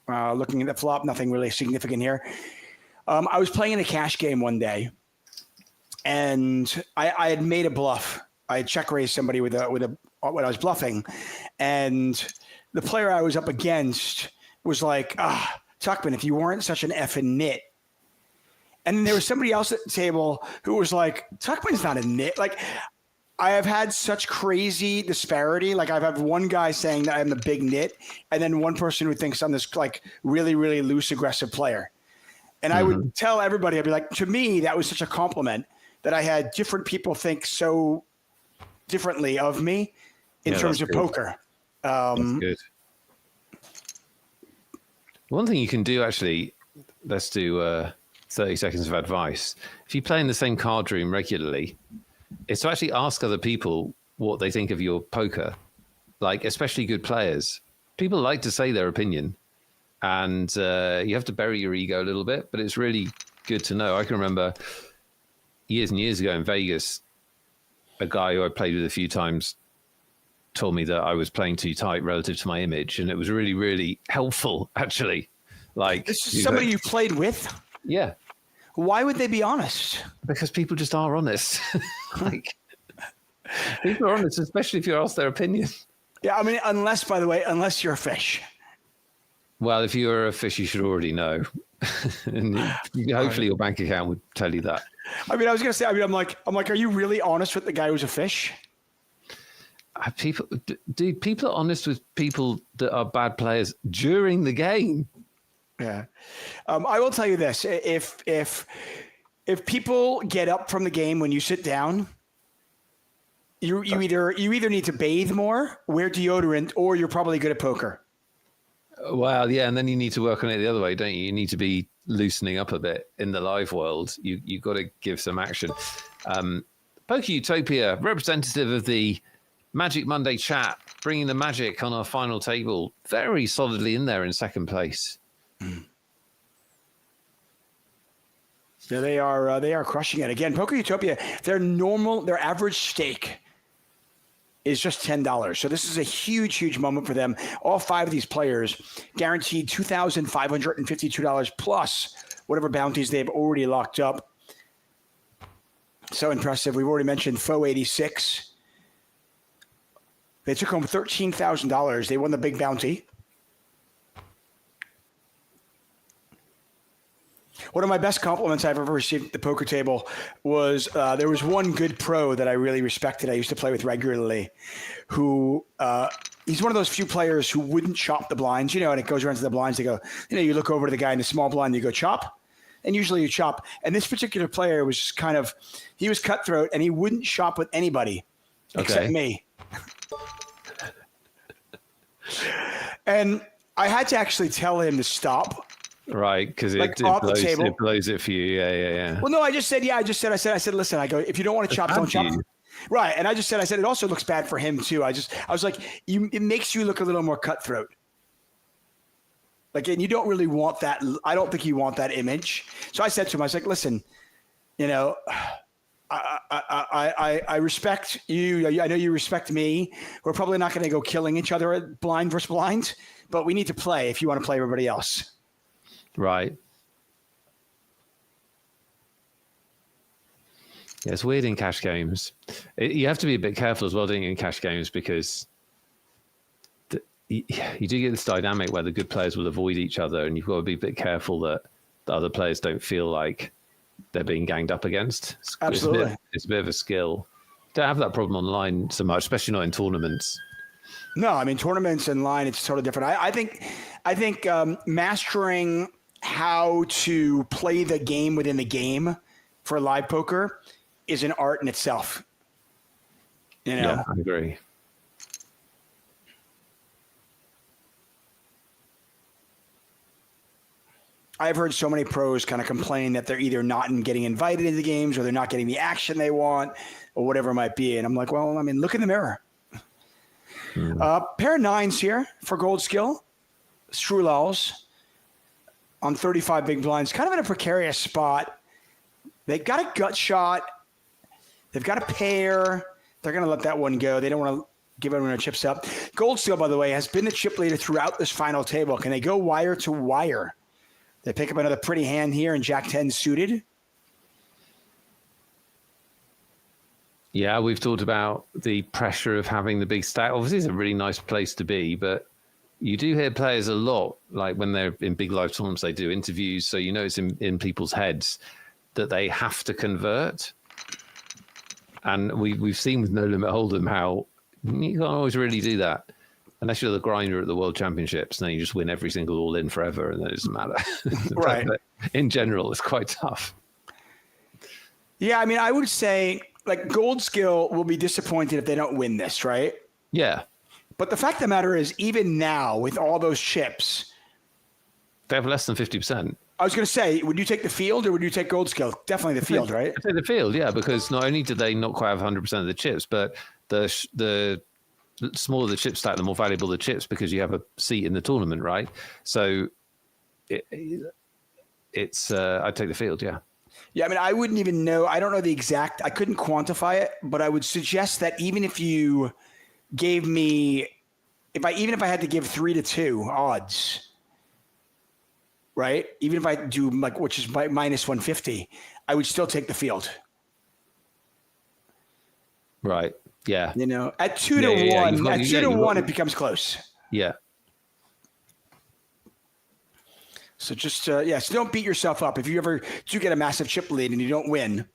S1: Looking at the flop, nothing really significant here. I was playing in a cash game one day, and I had made a bluff. I had check raised somebody with when I was bluffing, and the player I was up against was like, Tuckman, if you weren't such an effing nit. And then there was somebody else at the table who was like, Tuckman's not a nit. Like, I have had such crazy disparity. Like, I've had one guy saying that I'm the big nit, and then one person who thinks I'm this like really, really loose, aggressive player. And I would tell everybody, I'd be like, to me, that was such a compliment that I had different people think so differently of me in terms of poker.
S2: That's good. One thing you can do, actually, let's do 30 seconds of advice. If you play in the same card room regularly, is to actually ask other people what they think of your poker, like especially good players. People like to say their opinion, and you have to bury your ego a little bit, but it's really good to know. I can remember years and years ago in Vegas, a guy who I played with a few times told me that I was playing too tight relative to my image, and it was really, really helpful, actually. Like,
S1: this is somebody you played with?
S2: Yeah.
S1: Why would they be honest?
S2: Because people just are honest. Like, people are honest, especially if you're asked their opinion.
S1: Yeah, unless you're a fish.
S2: Well, if you're a fish, you should already know. And hopefully your bank account would tell you that.
S1: I was going to say, I'm like, are you really honest with the guy who's a fish?
S2: People are honest with people that are bad players during the game.
S1: Yeah. I will tell you this. If people get up from the game when you sit down, you either need to bathe more, wear deodorant, or you're probably good at poker.
S2: Well, yeah, and then you need to work on it the other way, don't you? You need to be loosening up a bit in the live world. You've got to give some action. Poker Utopia, representative of the Magic Monday chat, bringing the magic on our final table, very solidly in there in second place.
S1: Yeah, they are crushing it again. Poker Utopia, their average stake is just $10. So this is a huge moment for them. All 5 of these players guaranteed $2,552 plus whatever bounties they've already locked up. So impressive. We've already mentioned Foe 86. They took home $13,000. They won the big bounty. One of my best compliments I've ever received at the poker table was there was one good pro that I really respected. I used to play with regularly, who he's one of those few players who wouldn't chop the blinds, and it goes around to the blinds. They go, you look over to the guy in the small blind, you go chop, and usually you chop. And this particular player was just he was cutthroat, and he wouldn't shop with anybody except me. And I had to actually tell him to stop.
S2: Right, because it blows it for you. Yeah.
S1: Well, no, I said, listen, I go, if you don't want to chop, don't chop. Right. And I said, it also looks bad for him too. I was like, it makes you look a little more cutthroat. Like, and you don't really want that. I don't think you want that image. So I said to him, I was like, listen, I respect you. I know you respect me. We're probably not going to go killing each other at blind versus blind, but we need to play if you want to play everybody else.
S2: Right. Yeah, it's weird in cash games. You have to be a bit careful as well doing it in cash games because you do get this dynamic where the good players will avoid each other, and you've got to be a bit careful that the other players don't feel like they're being ganged up against.
S1: Absolutely.
S2: It's a bit of a skill. Don't have that problem online so much, especially not in tournaments.
S1: No, I mean, tournaments and line, it's totally different. I think mastering how to play the game within the game for live poker is an art in itself.
S2: Yeah, I agree.
S1: I've heard so many pros kind of complain that they're either not getting invited into the games or they're not getting the action they want or whatever it might be. And I'm like, well, I mean, look in the mirror. Pair of 9s here for Gold Skill. Strulals on 35 big blinds, kind of in a precarious spot. They got a gut shot. They've got a pair. They're going to let that one go. They don't want to give everyone their chips up. Gold Skill, by the way, has been the chip leader throughout this final table. Can they go wire to wire? They pick up another pretty hand here, and Jack 10 suited.
S2: Yeah, we've talked about the pressure of having the big stack. Obviously, it's a really nice place to be, but you do hear players a lot, like when they're in big live tournaments, they do interviews, so it's in people's heads that they have to convert. And we've seen with No Limit Hold'em how you can't always really do that. Unless you're the grinder at the World Championships, then you just win every single all-in forever, and then it doesn't matter.
S1: Right.
S2: But in general, it's quite tough.
S1: Yeah, I mean, I would say, like, Gold Skill will be disappointed if they don't win this, right?
S2: Yeah.
S1: But the fact of the matter is, even now, with all those chips...
S2: They have less than 50%.
S1: I was going to say, would you take the field or would you take Gold Skill? Definitely the field, right?
S2: I'd take the field, yeah, because not only do they not quite have 100% of the chips, but the smaller the chip stack, the more valuable the chips because you have a seat in the tournament, right? So it's I'd take the field, yeah.
S1: Yeah, I mean, I wouldn't even know. I don't know the exact. I couldn't quantify it, but I would suggest that even if you gave me, even if I had to give 3-2 odds, right? Even if I do which is minus 150, I would still take the field.
S2: Right. Yeah.
S1: At 2-1, at 2-1, it becomes close.
S2: Yeah.
S1: So just, so don't beat yourself up. If you ever do get a massive chip lead and you don't win,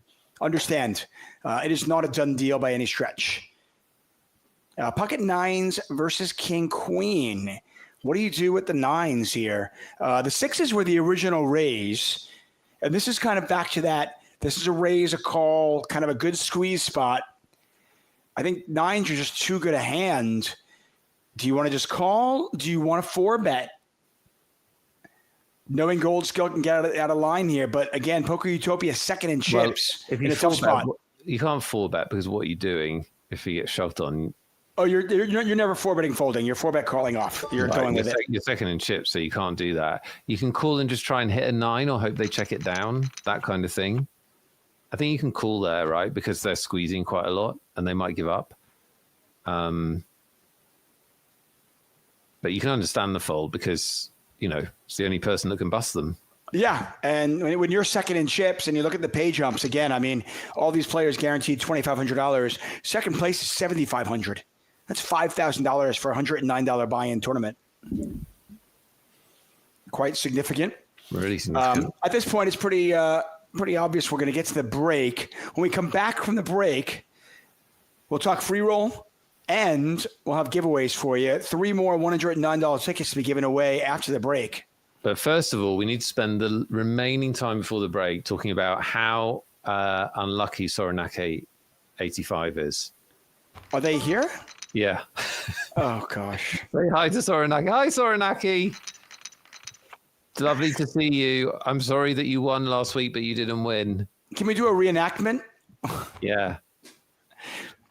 S1: understand it is not a done deal by any stretch. Pocket 9s versus King Queen. What do you do with the 9s here? The 6s were the original raise. And this is kind of back to that. This is a raise, a call, kind of a good squeeze spot. I think 9s are just too good a hand. Do you want to just call? Do you want to 4-bet? Knowing Gold Skill can get out of line here, but again, Poker Utopia second in chips
S2: if
S1: in
S2: you
S1: a tough spot.
S2: you can't 4-bet because what are you doing if you get shoved on?
S1: Oh, you're never 4-betting folding. You're 4-bet calling off. You're going with it.
S2: You're second in chips, so you can't do that. You can call and just try and hit a 9 or hope they check it down, that kind of thing. I think you can call there, right? Because they're squeezing quite a lot and they might give up. But you can understand the fold because, it's the only person that can bust them.
S1: Yeah, and when you're second in chips and you look at the pay jumps, again, I mean, all these players guaranteed $2,500. Second place is $7,500. That's $5,000 for a $109 buy-in tournament. Quite significant.
S2: Really significant.
S1: At this point, it's pretty obvious we're going to get to the break. When we come back from the break, we'll talk free roll, and we'll have giveaways for you. 3 more $109 tickets to be given away after the break.
S2: But first of all, we need to spend the remaining time before the break talking about how unlucky Soranake 85 is.
S1: Are they here?
S2: Yeah.
S1: Oh, gosh.
S2: Say hi to Soranake. Hi, Soranake. It's lovely to see you. I'm sorry that you won last week, but you didn't win.
S1: Can we do a reenactment?
S2: Yeah.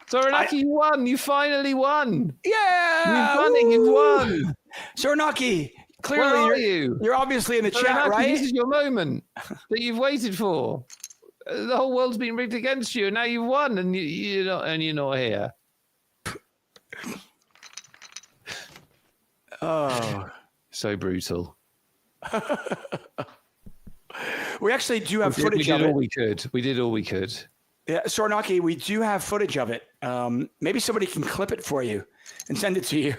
S2: Soranake, you won. You finally won.
S1: Yeah.
S2: You won.
S1: Soranake, clearly you're obviously in the chat, right?
S2: This is your moment that you've waited for. The whole world's been rigged against you, and now you've won, and you're not here.
S1: Oh,
S2: so brutal.
S1: We actually do have footage of it.
S2: We did all we could.
S1: Yeah, Soranake, we do have footage of it. Maybe somebody can clip it for you and send it to you.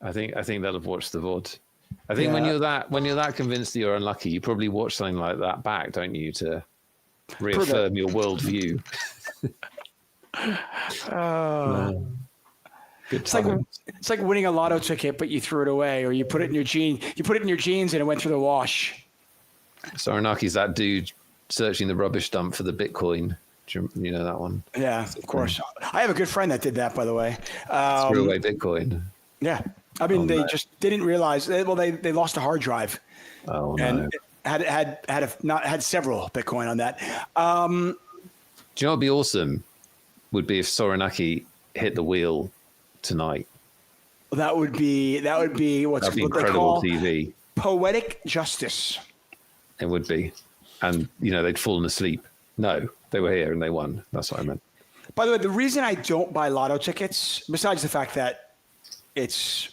S2: I think they'll have watched the VOD. I think when you're that convinced that you're unlucky, you probably watch something like that back, don't you, to reaffirm your worldview.
S1: It's like winning a lotto ticket, but you threw it away, or you put it in your jeans. You put it in your jeans, and it went through the wash. Soranake's
S2: that dude searching the rubbish dump for the Bitcoin. Do you know that one?
S1: Yeah, of course. I have a good friend that did that, by the way.
S2: Threw away Bitcoin.
S1: Yeah. I mean, they just didn't realize. They lost a hard drive.
S2: Oh,
S1: and
S2: no.
S1: had several Bitcoin on that.
S2: Do you know what'd be awesome? Would be if Soranake hit the wheel tonight.
S1: That would be what's
S2: incredible TV.
S1: Poetic justice.
S2: It would be, and they'd fallen asleep. No, they were here and they won. That's what I meant.
S1: By the way, the reason I don't buy lotto tickets, besides the fact that it's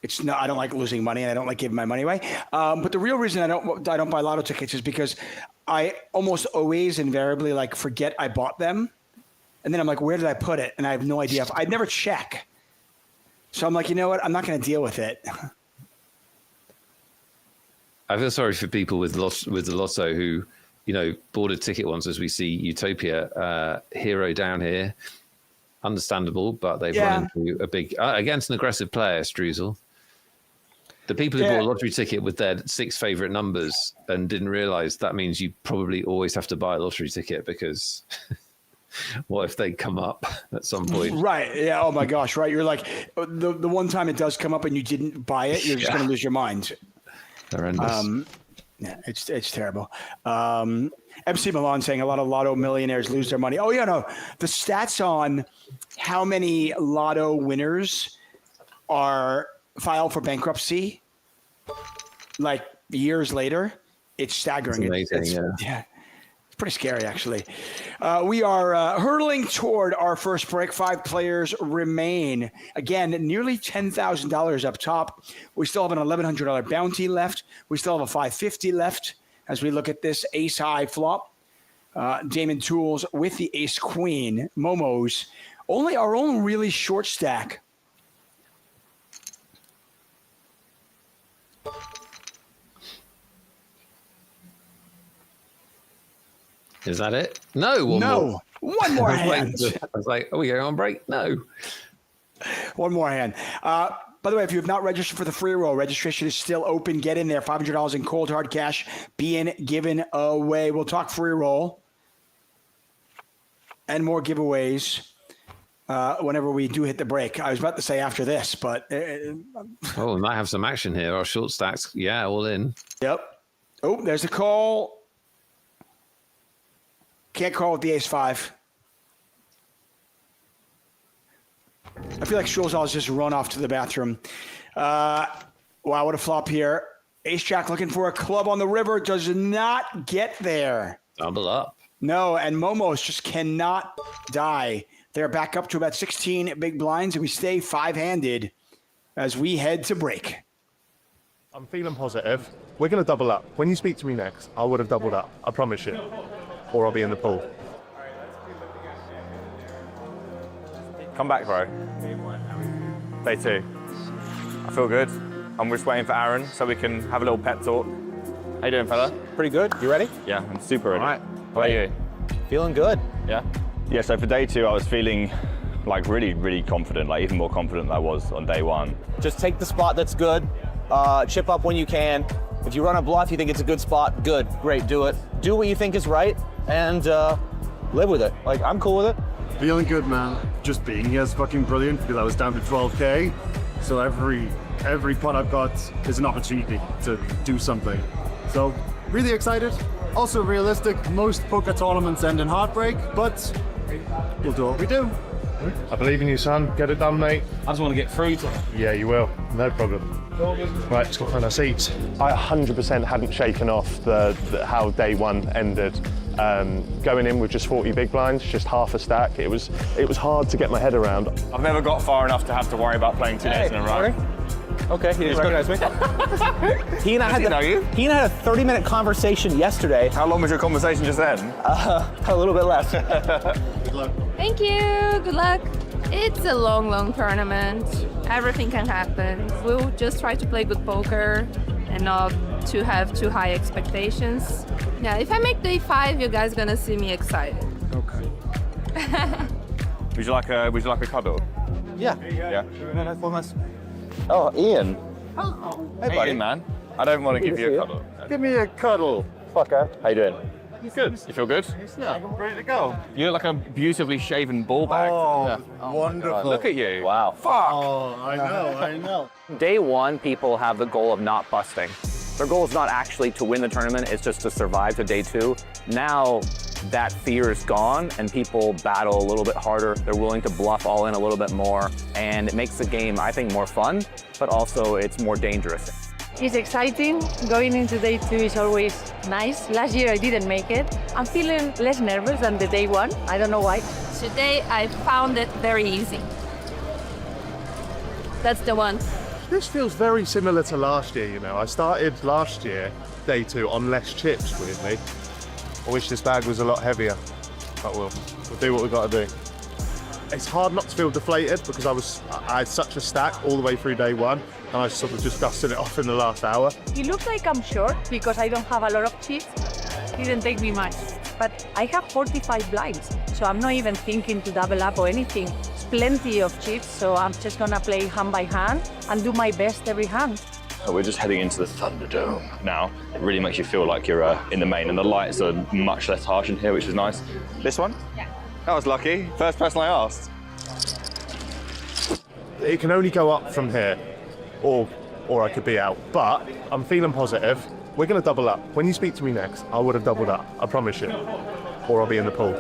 S1: it's not, I don't like losing money and I don't like giving my money away. But the real reason I don't buy lotto tickets is because I almost always invariably forget I bought them. And then I'm like, where did I put it? And I have no idea. I'd never check. So I'm like, you know what? I'm not going to deal with it.
S2: I feel sorry for people with the lotto who, bought a ticket once, as we see Utopia, hero down here. Understandable, but they've run into a big against an aggressive player, Struzel. The people who bought a lottery ticket with their 6 favorite numbers and didn't realize that means you probably always have to buy a lottery ticket because what if they come up at some point? Right.
S1: Yeah. Oh my gosh. Right. You're like the one time it does come up and you didn't buy it, you're just going to lose your mind.
S2: Horrendous.
S1: Yeah, it's terrible. MC Milan saying a lot of lotto millionaires lose their money. Oh yeah, no. The stats on how many lotto winners are filed for bankruptcy, years later, it's staggering.
S2: It's amazing.
S1: Yeah. It's pretty scary, actually. We are hurtling toward our first break. 5 players remain. Again, nearly $10,000 up top. We still have an $1,100 bounty left. We still have a $550 left as we look at this ace-high flop. Damon Tools with the ace-queen. Momo's only our own really short stack.
S2: Is that it? No. One
S1: more hand.
S2: I was like, are we going on break? No.
S1: One more hand. By the way, if you have not registered for the free roll, registration is still open. Get in there. $500 in cold hard cash being given away. We'll talk free roll and more giveaways whenever we do hit the break. I was about to say after this, but
S2: Oh, we might have some action here. Our short stacks, yeah, all in.
S1: Yep. Oh, there's the call. Can't call with the ace-5. I feel like Schulzall's just run off to the bathroom. Wow, what a flop here. Ace-Jack looking for a club on the river. Does not get there.
S2: Double up.
S1: No, and Momos just cannot die. They're back up to about 16 big blinds, and we stay 5-handed as we head to break.
S3: I'm feeling positive. We're going to double up. When you speak to me next, I would have doubled up. I promise you. Or I'll be in the pool.
S4: Come back, bro. Day 2. I feel good. I'm just waiting for Aaron so we can have a little pep talk. How you doing, fella?
S5: Pretty good. You ready?
S4: Yeah, I'm super ready.
S5: All right.
S4: How about you?
S5: Feeling good.
S4: Yeah? Yeah, so for day 2, I was feeling like really, really confident, like even more confident than I was on day 1.
S5: Just take the spot that's good. Chip up when you can. If you run a bluff, you think it's a good spot, good, great, do it. Do what you think is right and live with it. Like, I'm cool with it.
S3: Feeling good, man. Just being here is fucking brilliant because I was down to 12K. So every pot I've got is an opportunity to do something. So really excited. Also realistic, most poker tournaments end in heartbreak, but we'll do what we do. I believe in you, son. Get it done, mate.
S5: I just want to get through to it.
S3: Yeah, you will. No problem. Right, let's go find our seats. I 100% hadn't shaken off the how day 1 ended. Going in with just 40 big blinds, just half a stack. It was hard to get my head around.
S4: I've never got far enough to have to worry about playing 2 days in a row.
S5: Okay, he just recognized me. He and I
S4: Does he know you?
S5: He and I had a 30-minute conversation yesterday.
S4: How long was your conversation just then?
S5: A little bit less.
S3: Good luck.
S6: Thank you. Good luck. It's a long, long tournament. Everything can happen. We'll just try to play good poker and not to have too high expectations. Yeah, if I make day 5, you guys gonna see me excited.
S3: Okay.
S4: Would you like a cuddle?
S5: Yeah.
S4: Yeah.
S5: No, that's one less. Oh, Ian.
S4: Hey, buddy, man. I don't want to give you a cuddle.
S3: Give me a cuddle.
S5: Fucker. How you doing?
S4: You good? You feel good?
S3: Yeah, I'm ready to go.
S4: You look like a beautifully shaven ball bag.
S3: Wonderful.
S4: Look at you.
S5: Wow.
S4: Fuck.
S3: Oh, I know.
S7: Day 1, people have the goal of not busting. Their goal is not actually to win the tournament, it's just to survive to day 2. Now that fear is gone and people battle a little bit harder. They're willing to bluff all in a little bit more, and it makes the game, I think, more fun, but also it's more dangerous.
S8: It's exciting. Going into day 2 is always nice. Last year I didn't make it. I'm feeling less nervous than the day 1. I don't know why.
S6: Today, I found it very easy. That's the one.
S3: This feels very similar to last year, you know. I started last year, day 2, on less chips, weirdly. I wish this bag was a lot heavier, but we'll do what we've got to do. It's hard not to feel deflated because I had such a stack all the way through day 1, and I sort of just dusted it off in the last hour.
S8: It looks like I'm short because I don't have a lot of chips. Didn't take me much. But I have 45 blinds, so I'm not even thinking to double up or anything. It's plenty of chips, so I'm just gonna play hand by hand and do my best every hand.
S4: We're just heading into the Thunderdome now. It really makes you feel like you're in the main, and the lights are much less harsh in here, which is nice. This one? Yeah. That was lucky. First person I asked.
S3: It can only go up from here, or I could be out, but I'm feeling positive. We're going to double up. When you speak to me next, I would have doubled up, I promise you, or I'll be in the pool.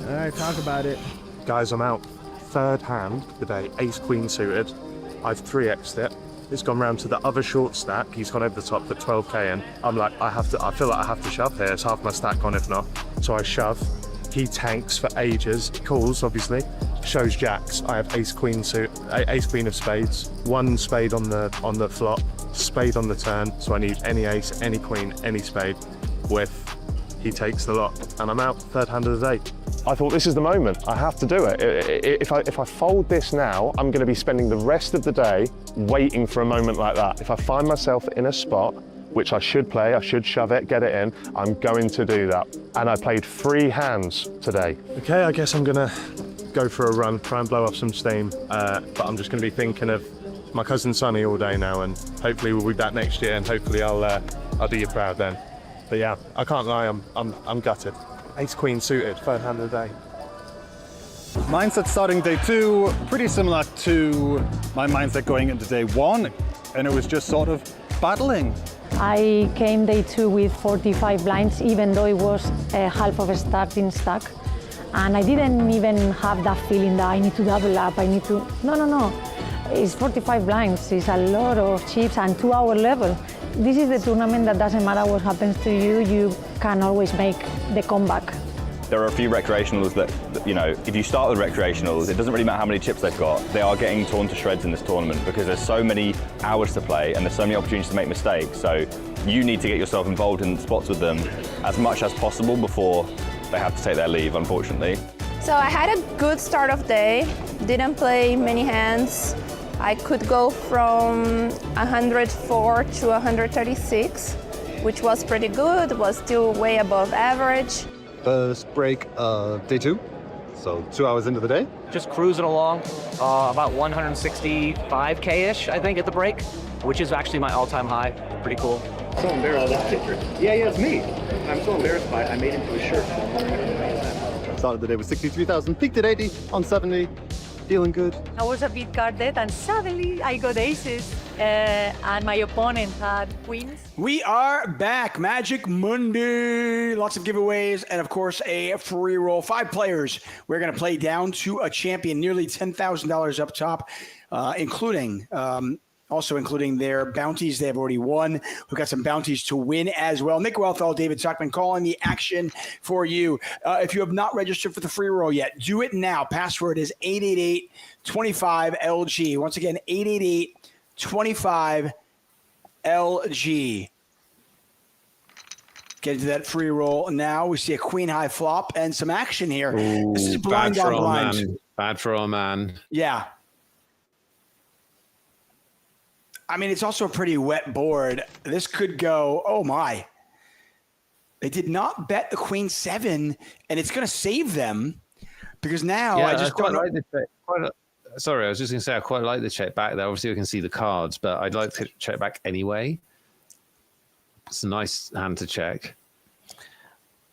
S1: All right, talk about it.
S3: Guys, I'm out. Third hand today, ace queen suited. I've 3x'd it. It's gone round to the other short stack. He's gone over the top, put 12k in. I'm like, I feel like I have to shove here. It's half my stack gone if not. So I shove. He tanks for ages. He calls, obviously. Shows jacks. I have ace queen of spades. 1 spade on the flop, spade on the turn. So I need any ace, any queen, any spade. With he takes the lot, and I'm out. Third hand of the day. I thought this is the moment. I have to do it. If I fold this now, I'm going to be spending the rest of the day waiting for a moment like that. If I find myself in a spot, which I should play, I should shove it, get it in, I'm going to do that. And I played 3 hands today. Okay, I guess I'm going to go for a run, try and blow off some steam, but I'm just going to be thinking of my cousin Sonny all day now, and hopefully we'll be back next year, and hopefully I'll do you proud then. But yeah, I can't lie, I'm gutted. Ace Queen suited, third hand of the day.
S9: Mindset starting day 2, pretty similar to my mindset going into day 1, and it was just sort of battling.
S8: I came day 2 with 45 blinds, even though it was half of a starting stack. And I didn't even have that feeling that I need to double up, I need to... No. It's 45 blinds, it's a lot of chips and 2-hour level. This is the tournament that doesn't matter what happens to you, you can always make the comeback.
S4: There are a few recreationals that, you know, if you start with recreationals, it doesn't really matter how many chips they've got. They are getting torn to shreds in this tournament because there's so many hours to play and there's so many opportunities to make mistakes. So you need to get yourself involved in spots with them as much as possible before they have to take their leave, unfortunately.
S6: So I had a good start of day, didn't play many hands. I could go from 104 to 136, which was pretty good, was still way above average.
S9: First break of day 2, so 2 hours into the day.
S5: Just cruising along, about 165K-ish, I think, at the break, which is actually my all-time high. Pretty cool.
S10: So embarrassed. Yeah, it's me. I'm so embarrassed by it. I made into a shirt.
S9: Started the day with 63,000, peaked at 80, on 70, feeling good.
S8: I was a bit guarded and suddenly I got aces and my opponent had queens.
S1: We are back. Magic Monday. Lots of giveaways and, of course, a free roll. 5 players. We're going to play down to a champion. Nearly $10,000 up top, including their bounties they have already won. We've got some bounties to win as well. Nick Wealthall, David Zuckman calling the action for you. If you have not registered for the free roll yet, do it now. Password is 888-25LG. Once again, 888-25LG. Get into that free roll now. We see a queen high flop and some action here.
S2: Ooh,
S1: this is blind on blind.
S2: Bad for our man.
S1: Yeah. I mean, it's also a pretty wet board. This could go, oh my. They did not bet the queen 7, and it's going to save them because now I just don't know.
S2: Sorry, I was just going to say I quite like the check back there. Obviously, we can see the cards, but I'd like to check back anyway. It's a nice hand to check.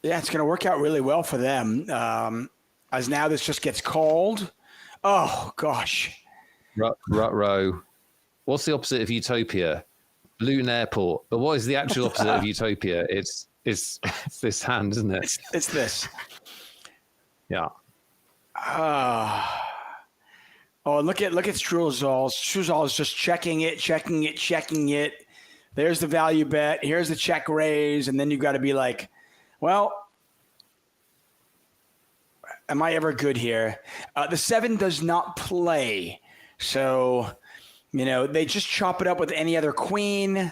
S1: Yeah, it's going to work out really well for them. As now this just gets called. Oh, gosh.
S2: Rut-row. What's the opposite of utopia? Luton Airport. But what is the actual opposite of utopia? It's this hand, isn't it?
S1: It's this.
S2: Yeah.
S1: Oh, look at Struzal. Struzal is just checking it. There's the value bet. Here's the check raise, and then you've got to be like, well, am I ever good here? The 7 does not play, so. You know, they just chop it up with any other queen.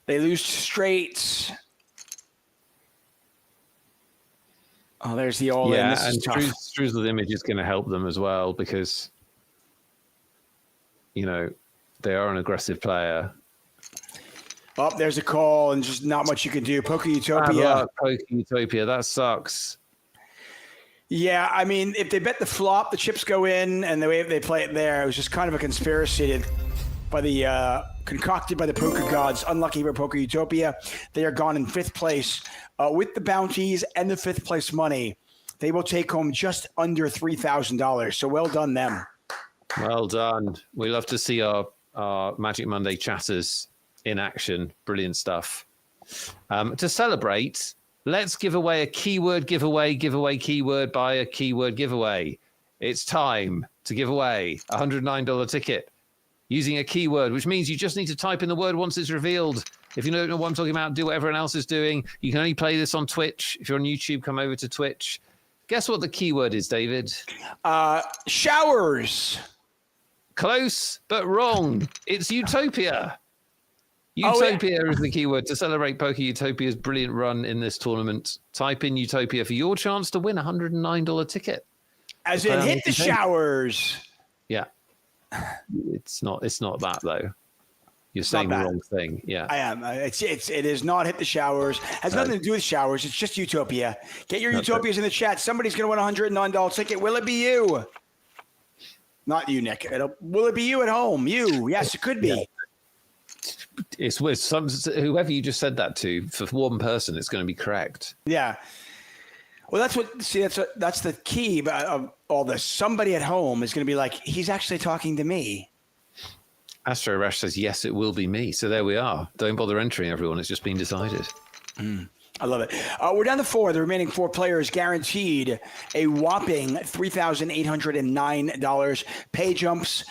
S1: They lose straights. Oh, there's the all-in.
S2: Yeah,
S1: this is tough.
S2: Struzal's image is going to help them as well because, you know, they are an aggressive player.
S1: Oh, there's a call and just not much you can do. Poker Utopia.
S2: Poker Utopia, that sucks.
S1: Yeah, I mean, if they bet the flop, the chips go in, and the way they play it there, it was just kind of a conspiracy concocted by the poker gods. Unlucky for Poker Utopia. They are gone in 5th place with the bounties and the 5th place money. They will take home just under $3,000. So well done them.
S2: Well done. We love to see our Magic Monday chatters in action. Brilliant stuff. To celebrate, let's give away a keyword giveaway keyword by a keyword giveaway. It's time to give away a $109 ticket using a keyword, which means you just need to type in the word once it's revealed. If you don't know what I'm talking about, do what everyone else is doing. You can only play this on Twitch. If you're on YouTube, come over to Twitch. Guess what the keyword is, David?
S1: Showers.
S2: Close, but wrong. It's Utopia. Utopia is the keyword to celebrate Poker Utopia's brilliant run in this tournament. Type in Utopia for your chance to win a $109 ticket.
S1: As in hit the showers.
S2: Yeah. It's not that though. You're saying the wrong thing. Yeah.
S1: I am. It is not hit the showers. Has nothing to do with showers. It's just Utopia. Get your Utopias in the chat. Somebody's going to win a $109 ticket. Will it be you? Not you, Nick. Will it be you at home? You. Yes, it could be.
S2: Yeah. It's with whoever you just said that to. For one person, it's going to be correct.
S1: Yeah. Well, that's the key of all this. Somebody at home is going to be like, he's actually talking to me.
S2: Astro Rash says, yes, it will be me. So there we are. Don't bother entering, everyone. It's just been decided.
S1: I love it. We're down to 4. The remaining 4 players guaranteed a whopping $3,809. Pay jumps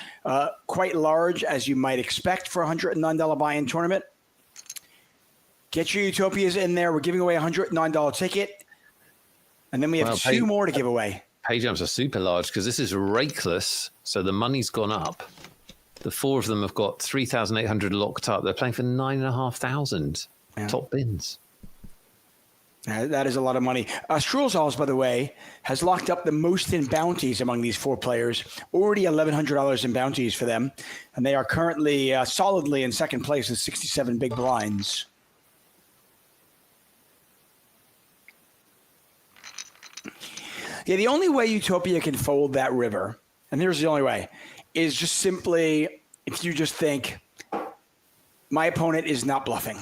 S1: quite large, as you might expect for a $109 buy-in tournament. Get your Utopias in there. We're giving away a $109 ticket. And then we have 2 more to give away.
S2: Pay jumps are super large because this is rakeless. So the money's gone up. The 4 of them have got 3,800 locked up. They're playing for 9,500 top bins.
S1: That is a lot of money. Strulzals, by the way, has locked up the most in bounties among these 4 players. Already $1,100 in bounties for them. And they are currently solidly in second place with 67 big blinds. Yeah, the only way Utopia can fold that river, and here's the only way, is just simply if you just think, my opponent is not bluffing.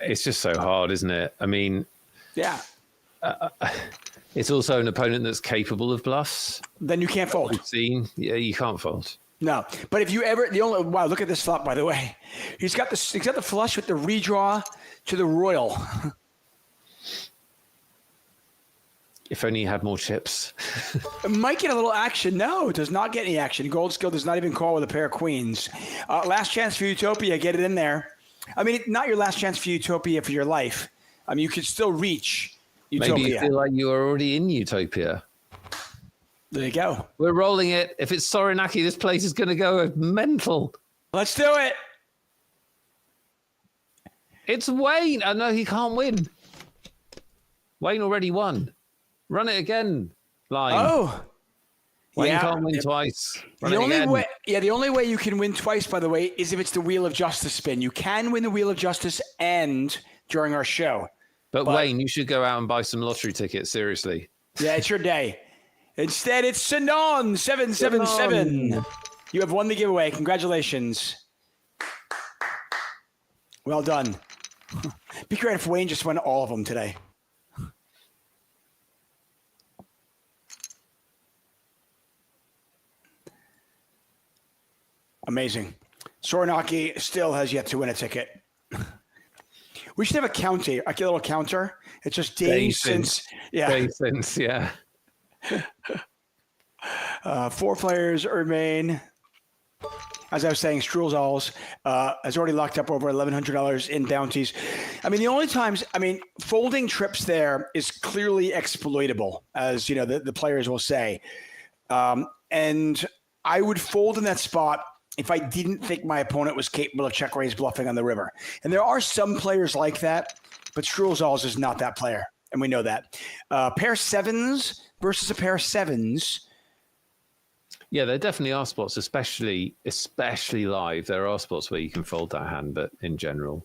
S2: It's just so hard, isn't it? I mean,
S1: yeah.
S2: It's also an opponent that's capable of bluffs.
S1: Then you can't fold.
S2: We've seen, yeah, you can't fold.
S1: No, but if you ever wow, look at this flop, by the way. He's got the flush with the redraw to the royal.
S2: If only he had more chips.
S1: It might get a little action. No, it does not get any action. Gold skill does not even call with a pair of queens. Last chance for Utopia. Get it in there. I mean, not your last chance for Utopia for your life. I mean, you could still reach Utopia.
S2: Maybe you feel like you are already in Utopia.
S1: There you go.
S2: We're rolling it. If it's Soranaki, this place is going to go mental.
S1: Let's do it.
S2: It's Wayne. I know he can't win. Wayne already won. Run it again, line.
S1: Oh.
S2: Wayne can't win twice.
S1: The only way you can win twice, by the way, is if it's the Wheel of Justice spin. You can win the Wheel of Justice and during our show.
S2: But Wayne, you should go out and buy some lottery tickets, seriously.
S1: Yeah, it's your day. Instead, it's Sanon 777. You have won the giveaway. Congratulations. Well done. Be great if Wayne just won all of them today. Amazing. Soranaki still has yet to win a ticket. We should have a little counter. It's just days since. Yeah.
S2: Days since, yeah.
S1: 4 players remain. As I was saying, Strulzals has already locked up over $1,100 in bounties. I mean, the only times, folding trips there is clearly exploitable, as you know, the players will say. And I would fold in that spot if I didn't think my opponent was capable of check raise bluffing on the river. And there are some players like that, but Strulzals is not that player, and we know that. Pair 7s versus a pair 7s.
S2: Yeah, there definitely are spots, especially live. There are spots where you can fold that hand, but in general,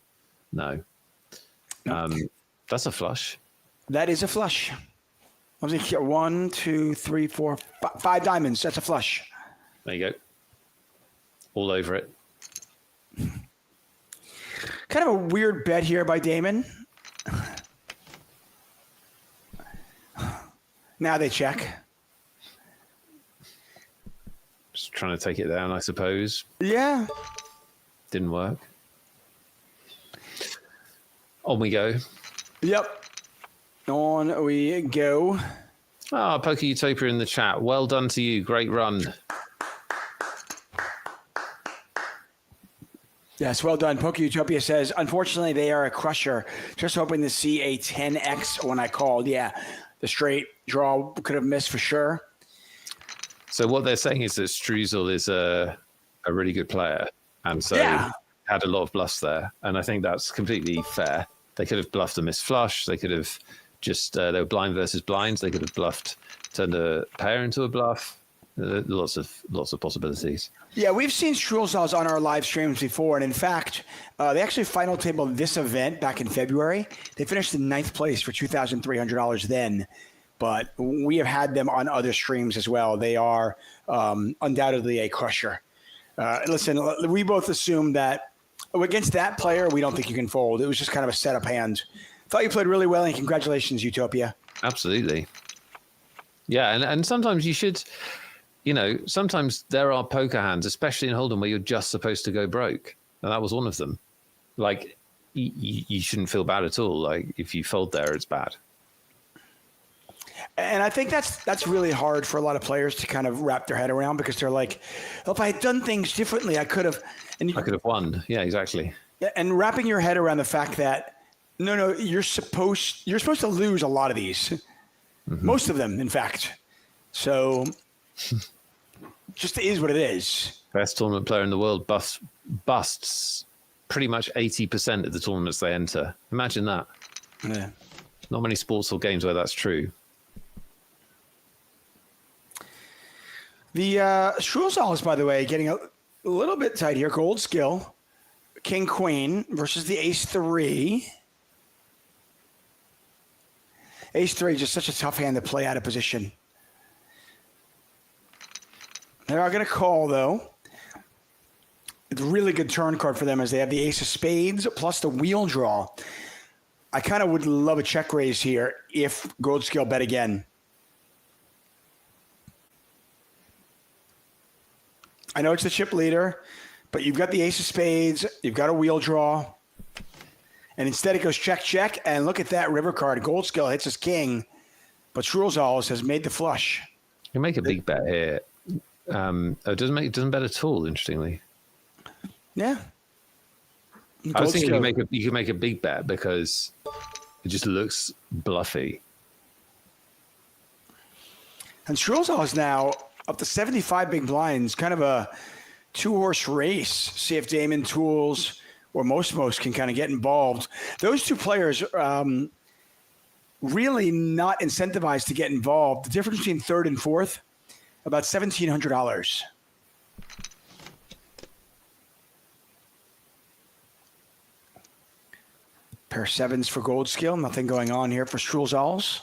S2: no. That's a flush.
S1: That is a flush. 1, 2, 3, 4, 5 diamonds. That's a flush.
S2: There you go. All over it.
S1: Kind of a weird bet here by Damon. Now they check.
S2: Just trying to take it down, I suppose.
S1: Yeah.
S2: Didn't work. On we go.
S1: Yep. On we go.
S2: Poker Utopia in the chat. Well done to you. Great run.
S1: Yes, well done. Poker Utopia says, unfortunately, they are a crusher. Just hoping to see a 10x when I called. Yeah, the straight draw could have missed for sure.
S2: So what they're saying is that Struzel is a really good player. And so had a lot of bluffs there. And I think that's completely fair. They could have bluffed a missed flush. They could have just, they were blind versus blinds. They could have bluffed, turned a pair into a bluff. Lots of possibilities. Yeah, we've seen Strulzals on our live streams before, and in fact, they actually final tabled this event back in February. They finished in 9th place for $2,300 then,
S1: but we have had them on other streams as well. They are undoubtedly a crusher. Listen, we both assumed that against that player, we don't think you can fold. It was just kind of a setup hand. Thought you played really well, and congratulations, Utopia.
S2: Absolutely. Yeah, and sometimes you should, sometimes there are poker hands, especially in Hold'em, where you're just supposed to go broke. And that was one of them. Like, you shouldn't feel bad at all. Like, if you fold there, it's bad.
S1: And I think that's really hard for a lot of players to kind of wrap their head around, because they're like, well, if I had done things differently, I could have.
S2: I could have won. Yeah, exactly.
S1: And wrapping your head around the fact that, no, you're supposed to lose a lot of these. Most of them, in fact. So, just is what it is.
S2: Best tournament player in the world busts pretty much 80% of the tournaments they enter. Imagine that.
S1: Yeah.
S2: Not many sports or games where that's true.
S1: The Struzals, by the way, getting a little bit tight here. Gold skill, King Queen versus the Ace 3. Ace 3 is just such a tough hand to play out of position. They're not going to call, though. It's a really good turn card for them, as they have the Ace of Spades plus the wheel draw. I kind of would love a check raise here if Gold skill bet again. I know it's the chip leader, but you've got the Ace of Spades, you've got a wheel draw, and instead it goes check, check, and look at that river card. Gold skill hits his king, but Struzals has made the flush.
S2: You can make a big bet here. It doesn't bet at all, interestingly.
S1: Yeah.
S2: I was thinking you could make a big bet because it just looks bluffy.
S1: And Struzals now up to 75 big blinds, kind of a two-horse race. See if Damon Tools or most can kind of get involved. Those two players really not incentivized to get involved. The difference between third and fourth, about $1,700. Pair of sevens for Gold skill. Nothing going on here for Struzals.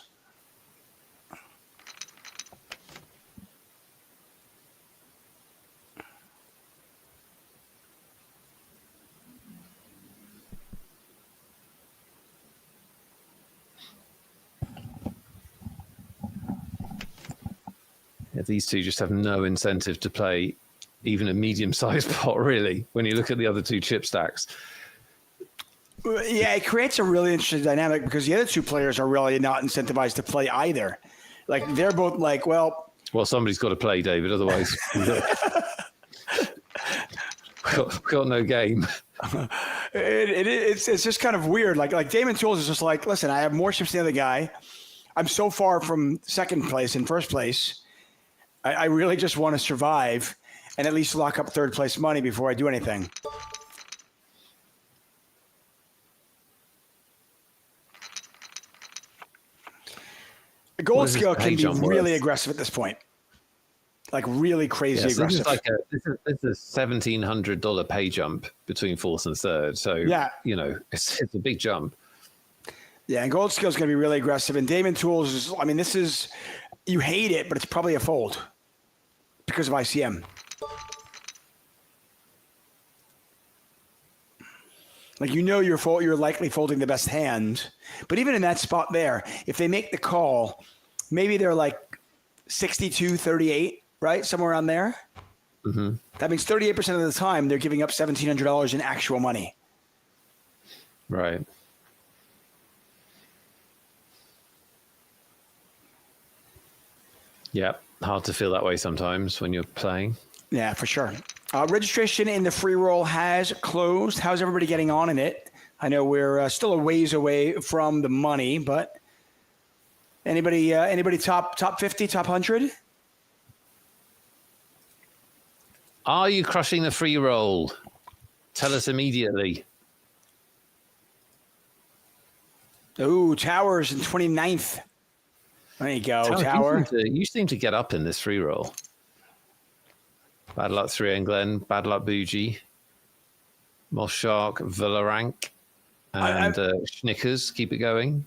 S2: These two just have no incentive to play even a medium-sized pot, really, when you look at the other two chip stacks.
S1: Yeah, it creates a really interesting dynamic, because the other two players are really not incentivized to play either. Like, they're both like, well,
S2: somebody's got to play, David. Otherwise, we've got no game.
S1: It's just kind of weird. Like Damon Tools is just like, listen, I have more chips than the other guy. I'm so far from second place and first place. I really just want to survive and at least lock up third place money before I do anything. The Gold skill can be really aggressive at this point. Like, really crazy aggressive.
S2: This is a $1,700 pay jump between fourth and third. So,
S1: yeah,
S2: it's a big jump.
S1: Yeah, and Gold skill is going to be really aggressive. And Damon Tools is, this is, you hate it, but it's probably a fold because of ICM. Like, you're likely folding the best hand. But even in that spot there, if they make the call, maybe they're like 62-38, right? Somewhere around there.
S2: Mm-hmm.
S1: That means 38% of the time they're giving up $1,700 in actual money.
S2: Right. Yeah, hard to feel that way sometimes when you're playing.
S1: Yeah, for sure. Registration in the free roll has closed. How's everybody getting on in it? I know we're still a ways away from the money, but anybody top 50, top 100?
S2: Are you crushing the free roll? Tell us immediately.
S1: Ooh, Towers in 29th. There you go, Tower.
S2: You seem to get up in this free roll. Bad luck 3 and Glenn. Bad luck Bougie. Moss Shark, Villarank, and Schnickers. Keep it going.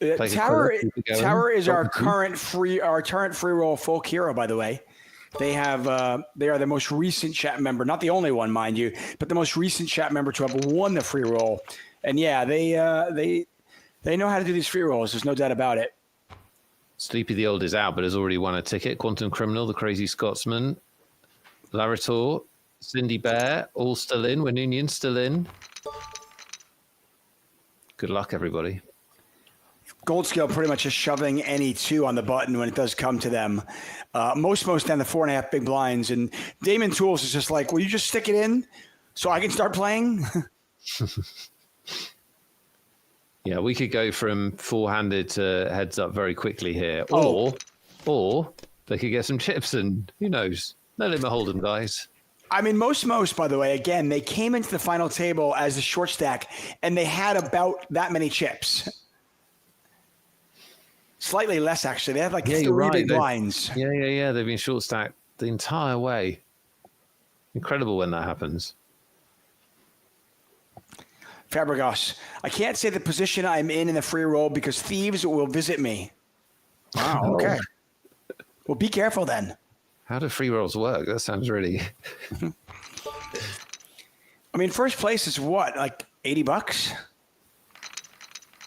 S1: Tower is our current free roll folk hero, by the way. They are the most recent chat member, not the only one, mind you, but the most recent chat member to have won the free roll. And yeah, they know how to do these free rolls. There's no doubt about it.
S2: Sleepy the Old is out, but has already won a ticket. Quantum Criminal, the Crazy Scotsman, Larator, Cindy Bear, all still in. Wenunian still in. Good luck, everybody.
S1: Goldscale pretty much is shoving any two on the button when it does come to them. Most down the 4.5 big blinds. And Damon Tools is just like, will you just stick it in so I can start playing?
S2: Yeah, we could go from four-handed to heads up very quickly here.
S1: Oh.
S2: Or they could get some chips and who knows? No limit hold'em, guys.
S1: I mean, most, by the way, again, they came into the final table as a short stack, and they had about that many chips. Slightly less, actually. They had like 3 big blinds.
S2: Yeah. They've been short stacked the entire way. Incredible when that happens.
S1: Fabregas, I can't say the position I'm in the free roll because thieves will visit me. Wow, okay. Well, be careful then.
S2: How do free rolls work? That sounds really...
S1: I mean, first place is what, like $80?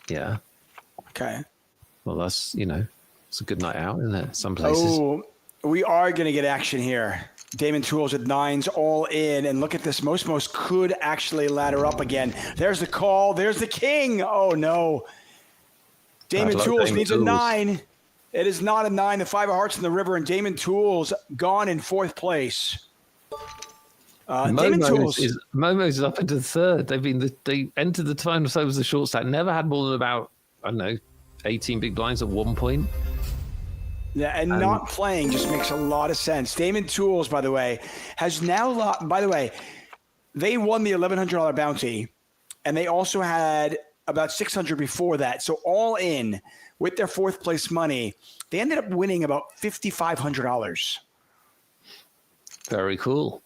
S2: Yeah.
S1: Okay.
S2: Well, that's, it's a good night out, isn't it? Some places.
S1: Oh, we are going to get action here. Damon Tools with 9s all in. And look at this. Most could actually ladder up again. There's the call. There's the king. Oh, no. Damon Tools needs a 9. It is not a 9. The 5 of hearts in the river. And Damon Tools gone in 4th place.
S2: Momo's up into the 3rd. They entered the final so was the short stack. Never had more than about, 18 big blinds at one point.
S1: Yeah, and not playing just makes a lot of sense. Damon Tools, by the way, has now by the way, they won the $1,100 bounty, and they also had about $600 before that. So all in with their 4th place money, they ended up winning about $5,500.
S2: Very cool.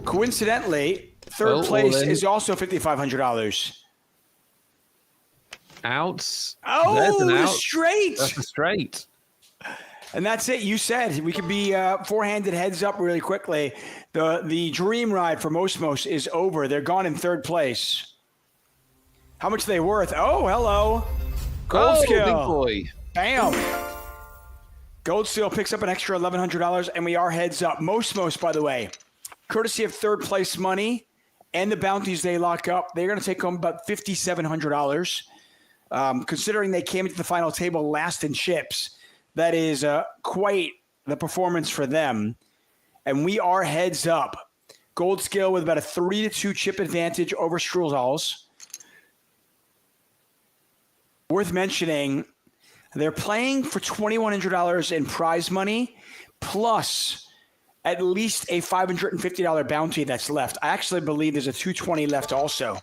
S1: Coincidentally, 3rd place is also $5,500.
S2: Outs.
S1: Oh,
S2: There's an out.
S1: Straight.
S2: That's a straight.
S1: And that's it. You said we could be four-handed heads up really quickly. The dream ride for Most is over. They're gone in 3rd place. How much are they worth? Oh, hello. Goldskill.
S2: Big boy.
S1: Bam. Goldskill picks up an extra $1,100, and we are heads up. Most, by the way, courtesy of 3rd place money and the bounties they lock up, they're going to take home about $5,700. Considering they came into the final table last in chips, that is quite the performance for them. And we are heads up. Goldskill with about a 3-2 chip advantage over Struzals. Worth mentioning, they're playing for $2,100 in prize money, plus at least a $550 bounty that's left. I actually believe there's a $220 left also.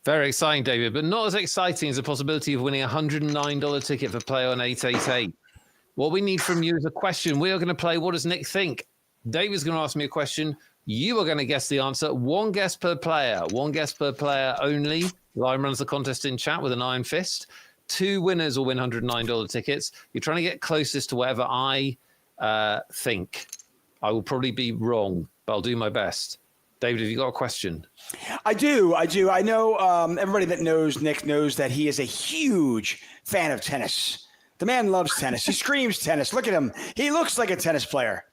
S2: Very exciting, David, but not as exciting as the possibility of winning a $109 ticket for play on 888. What we need from you is a question. We are going to play What Does Nick Think? David's going to ask me a question. You are going to guess the answer. 1 guess per player. 1 guess per player only. Lion runs the contest in chat with an iron fist. 2 winners will win $109 tickets. You're trying to get closest to whatever I think. I will probably be wrong, but I'll do my best. David, have you got a question?
S1: I do. I know everybody that knows Nick knows that he is a huge fan of tennis. The man loves tennis. He screams tennis. Look at him. He looks like a tennis player.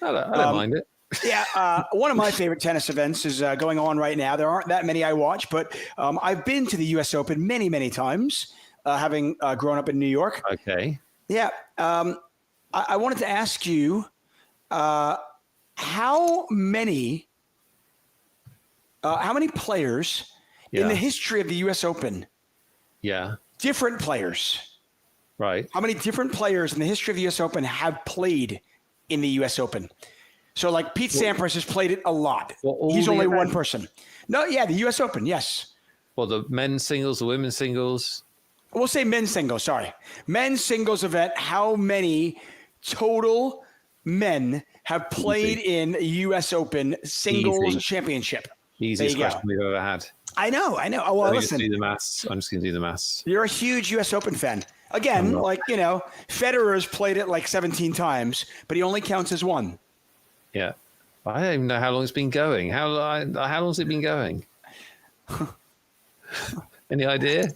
S2: I don't mind it.
S1: Yeah. One of my favorite tennis events is going on right now. There aren't that many I watch, but I've been to the U.S. Open many, many times, having grown up in New York.
S2: Okay.
S1: Yeah. I wanted to ask you how many players in the history of the U.S. Open?
S2: Yeah.
S1: Different players.
S2: Right.
S1: How many different players in the history of the U.S. Open have played in the U.S. Open? So, like, Pete Sampras has played it a lot. He's only one person. No, yeah, the U.S. Open, yes.
S2: Well, the men's singles, the women's singles?
S1: We'll say men's singles, sorry. Men's singles event, how many total men have played in a U.S. Open singles championship?
S2: Easiest question we've ever had.
S1: I know. Oh, well,
S2: Let me
S1: listen.
S2: just do the maths. I'm just going to do the maths.
S1: You're a huge U.S. Open fan. Again, Federer's played it like 17 times, but he only counts as one.
S2: Yeah. I don't even know how long it's been going. How long's it been going? Any idea?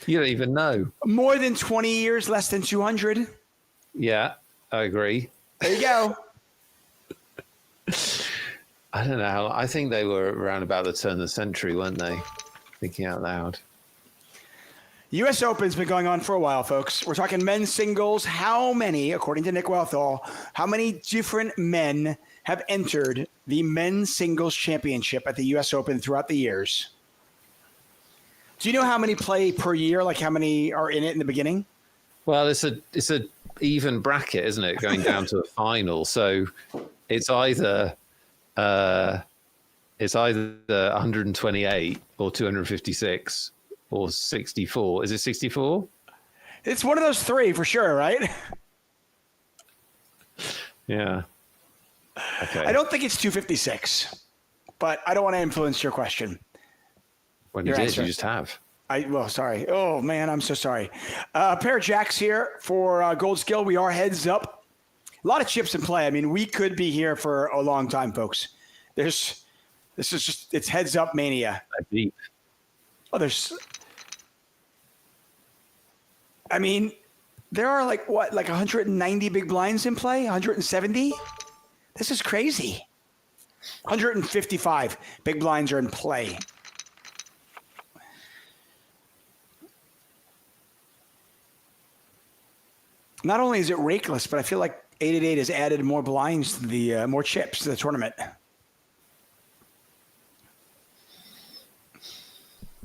S2: You don't even know.
S1: More than 20 years, less than 200.
S2: Yeah, I agree.
S1: There you go.
S2: I don't know. I think they were around about the turn of the century, weren't they? Thinking out loud.
S1: U.S. Open's been going on for a while, folks. We're talking men's singles. How many, according to Nick Wealthall, how many different men have entered the men's singles championship at the U.S. Open throughout the years? Do you know how many play per year? Like how many are in it in the beginning?
S2: Well, it's a even bracket, isn't it? Going down to a final. So it's either 128 or 256 or 64. Is it 64?
S1: It's one of those three for sure, right?
S2: Yeah. Okay.
S1: I don't think it's 256, but I don't want to influence your question.
S2: When you did, you just have.
S1: Sorry. Oh, man, I'm so sorry. A pair of jacks here for Gold Skill. We are heads up. A lot of chips in play. I mean, we could be here for a long time, folks. It's heads up mania.
S2: Deep.
S1: Oh, there are like 190 big blinds in play, 170. This is crazy. 155 big blinds are in play. Not only is it rakeless, but I feel like 888 has added more blinds to the more chips to the tournament.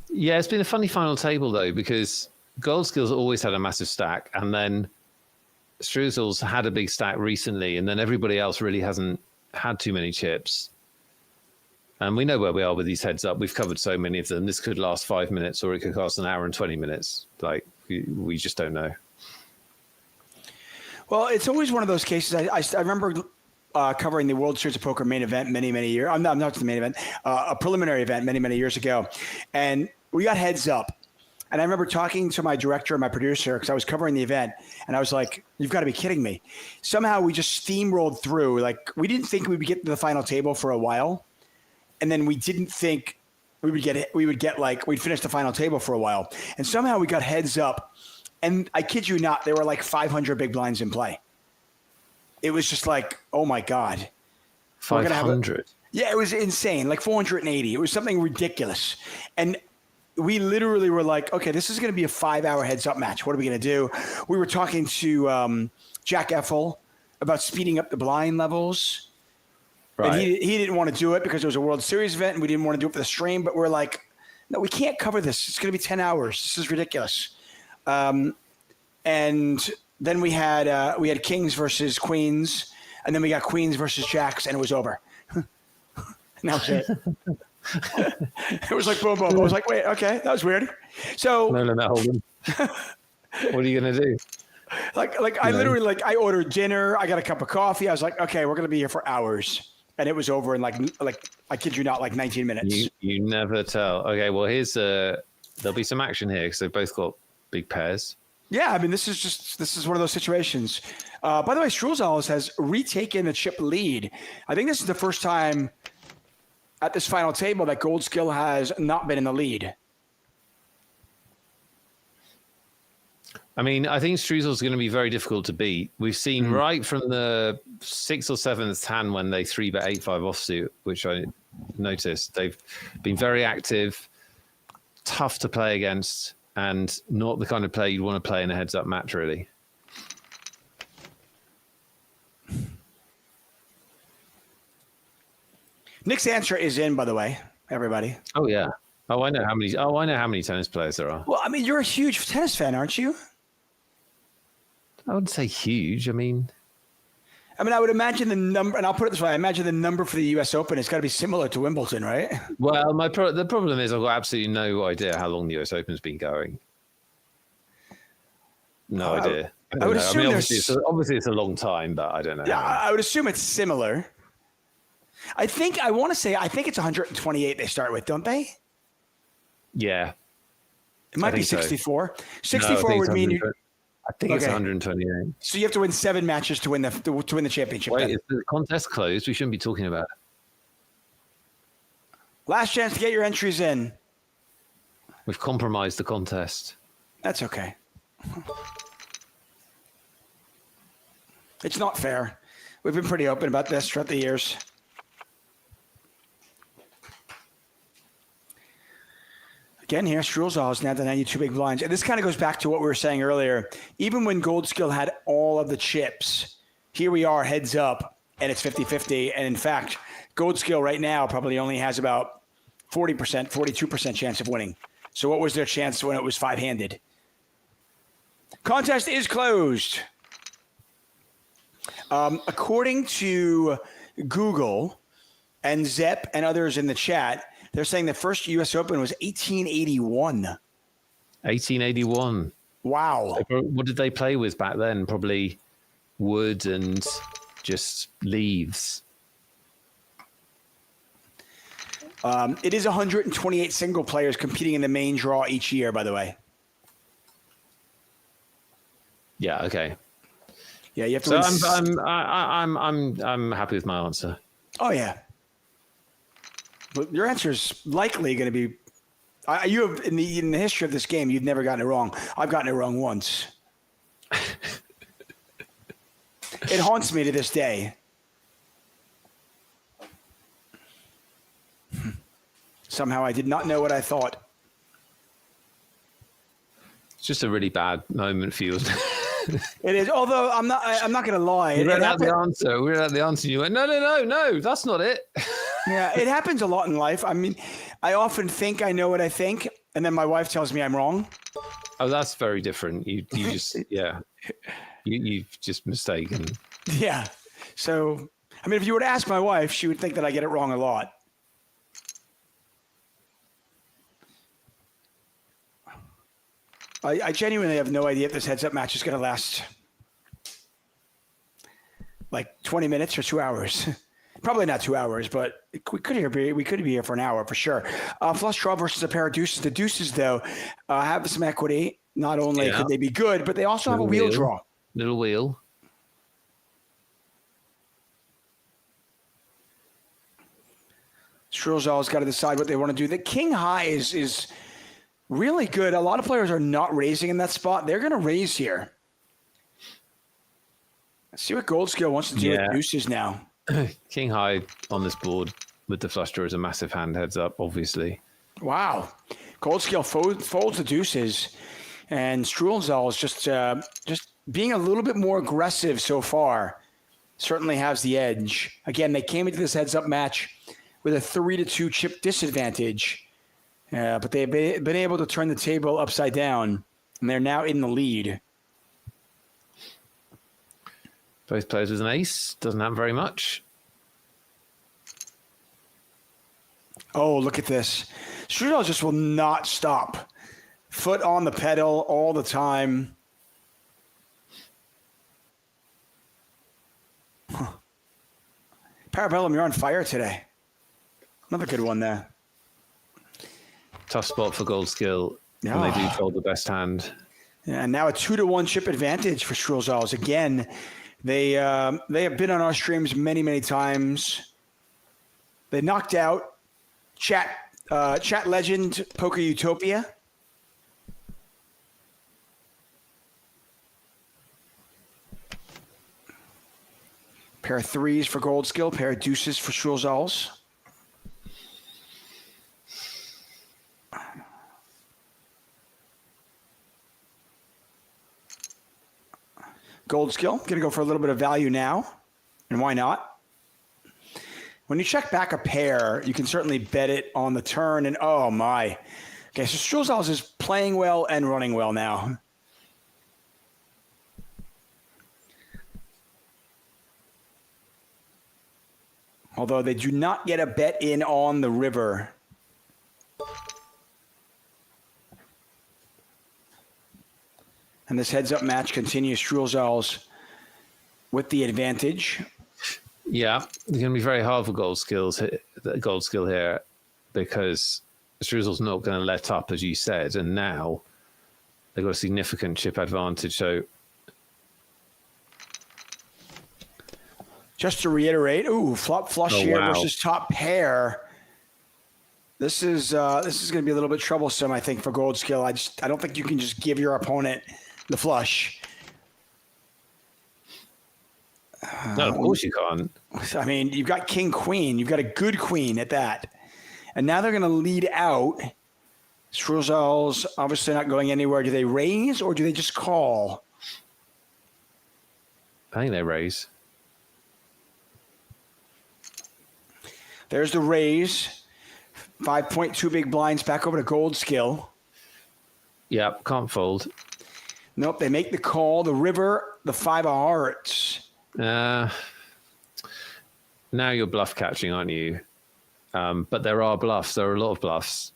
S2: Yeah, it's been a funny final table though, because Gold Skills always had a massive stack, and then Struzel's had a big stack recently, and then everybody else really hasn't had too many chips. And we know where we are with these heads up. We've covered so many of them. This could last 5 minutes, or it could cost an hour and 20 minutes. Like we just don't know.
S1: Well, it's always one of those cases. I remember covering the World Series of Poker main event many years. I'm not the main event, a preliminary event many years ago, and we got heads up. And I remember talking to my director and my producer because I was covering the event, and I was like, "You've got to be kidding me!" Somehow we just steamrolled through. Like we didn't think we would get to the final table for a while, and then we didn't think we'd finish the final table for a while, and somehow we got heads up. And I kid you not, there were like 500 big blinds in play. It was just like, oh my God.
S2: 500?
S1: Yeah, it was insane. Like 480. It was something ridiculous. And we literally were like, okay, this is going to be a 5-hour heads up match. What are we going to do? We were talking to Jack Effel about speeding up the blind levels. Right. And he didn't want to do it because it was a World Series event and we didn't want to do it for the stream. But we're like, no, we can't cover this. It's going to be 10 hours. This is ridiculous. And then we had kings versus queens, and then we got queens versus jacks, and it was over. And that was it. It was like boom, boom. I was like, wait, okay, that was weird. So
S2: no, hold on. What are you gonna do?
S1: I literally I ordered dinner. I got a cup of coffee. I was like, okay, we're gonna be here for hours, and it was over in like I kid you not, like 19 minutes.
S2: You never tell. Okay, well there'll be some action here because they've both got big pairs.
S1: Yeah, I mean, this is one of those situations. By the way, Struzel has retaken the chip lead. I think this is the first time at this final table that Gold Skill has not been in the lead.
S2: I mean, I think Struzel's going to be very difficult to beat. We've seen right from the 6th or 7th hand when they 3-bet 8-5 offsuit, which I noticed. They've been very active, tough to play against, and not the kind of player you'd want to play in a heads-up match, really.
S1: Nick's answer is in, by the way, everybody.
S2: Oh yeah. I know how many tennis players there are.
S1: Well, I mean, you're a huge tennis fan, aren't you?
S2: I wouldn't say huge. I mean,
S1: I would imagine the number, and I'll put it this way: I imagine the number for the U.S. Open has got to be similar to Wimbledon, right?
S2: Well, the problem is I've got absolutely no idea how long the U.S. Open's been going. No idea.
S1: I would assume
S2: obviously it's a long time, but I don't know.
S1: Yeah, I would assume it's similar. I think it's 128 they start with, don't they?
S2: Yeah.
S1: It might be
S2: think so.
S1: 64.
S2: No,
S1: 64 would mean you.
S2: I think it's
S1: Okay.
S2: 128.
S1: So you have to win 7 matches to win the championship.
S2: Wait,
S1: then.
S2: is the contest closed? We shouldn't be talking about it.
S1: Last chance to get your entries in.
S2: We've compromised the contest.
S1: That's okay. It's not fair. We've been pretty open about this throughout the years. Again, here, Strulzal is now the 92 big blinds. And this kind of goes back to what we were saying earlier. Even when Goldskill had all of the chips, here we are heads up, and it's 50-50. And in fact, Goldskill right now probably only has about 40%, 42% chance of winning. So what was their chance when it was 5-handed? Contest is closed. According to Google and Zep and others in the chat, they're saying the first U.S. Open was 1881.
S2: 1881.
S1: Wow.
S2: What did they play with back then? Probably wood and just leaves.
S1: It is 128 single players competing in the main draw each year, by the way.
S2: Yeah. Okay.
S1: Yeah, you have to.
S2: So I'm happy with my answer.
S1: Oh yeah. But your answer is likely going to be. You have in the history of this game, you've never gotten it wrong. I've gotten it wrong once. It haunts me to this day. Somehow I did not know what I thought.
S2: It's just a really bad moment for you.
S1: It is. Although I'm not going to lie.
S2: We read out the answer. We read out the answer. And you went, no, that's not it.
S1: Yeah, it happens a lot in life. I mean, I often think I know what I think, and then my wife tells me I'm wrong.
S2: Oh, that's very different. You just you've just mistaken.
S1: Yeah. So, I mean, if you were to ask my wife, she would think that I get it wrong a lot. I genuinely have no idea if this heads-up match is going to last like 20 minutes or 2 hours. Probably not 2 hours, but we could be here for an hour for sure. Flush draw versus a pair of deuces. The deuces, though, have some equity. Not only could they be good, but they also have a wheel draw.
S2: Little wheel.
S1: Strulzal's got to decide what they want to do. The king high is really good. A lot of players are not raising in that spot. They're going to raise here. Let's see what Goldskill wants to do with deuces now.
S2: King high on this board with the flush draw is a massive hand, heads up, obviously.
S1: Wow. Goldskill folds the deuces, and Strulzal is just being a little bit more aggressive so far. Certainly has the edge. Again, they came into this heads-up match with a 3-2 chip disadvantage, but they've been able to turn the table upside down, and they're now in the lead.
S2: Both players with an ace. Doesn't happen very much.
S1: Oh, look at this. Strudel just will not stop. Foot on the pedal all the time. Huh. Parabellum, you're on fire today. Another good one there.
S2: Tough spot for Goldskill when they do fold the best hand.
S1: Yeah, and now a 2-1 chip advantage for Strulzals. Again, they have been on our streams many, many times. They knocked out chat legend Poker Utopia. Pair of threes for Goldskill, pair of deuces for Strulzals. Goldskill, going to go for a little bit of value now. And why not? When you check back a pair, you can certainly bet it on the turn. And oh my. Okay, so Strulzals is playing well and running well now. Although they do not get a bet in on the river. And this heads-up match continues. Strulzals with the advantage.
S2: Yeah, it's going to be very hard for Goldskill here because Struzel's not going to let up, as you said, and now they've got a significant chip advantage. So
S1: just to reiterate, flop flush here versus top pair. This is going to be a little bit troublesome, I think, for Gold Skill. I don't think you can just give your opponent the flush.
S2: No, of course you can't.
S1: I mean, you've got King Queen. You've got a good queen at that. And now they're going to lead out. Struzel's obviously not going anywhere. Do they raise or do they just call?
S2: I think they raise.
S1: There's the raise. 5.2 big blinds back over to Gold Skill.
S2: Yeah, can't fold.
S1: Nope, they make the call. The river, the 5 of hearts.
S2: Now you're bluff catching, aren't you? But there are bluffs. There are a lot of bluffs.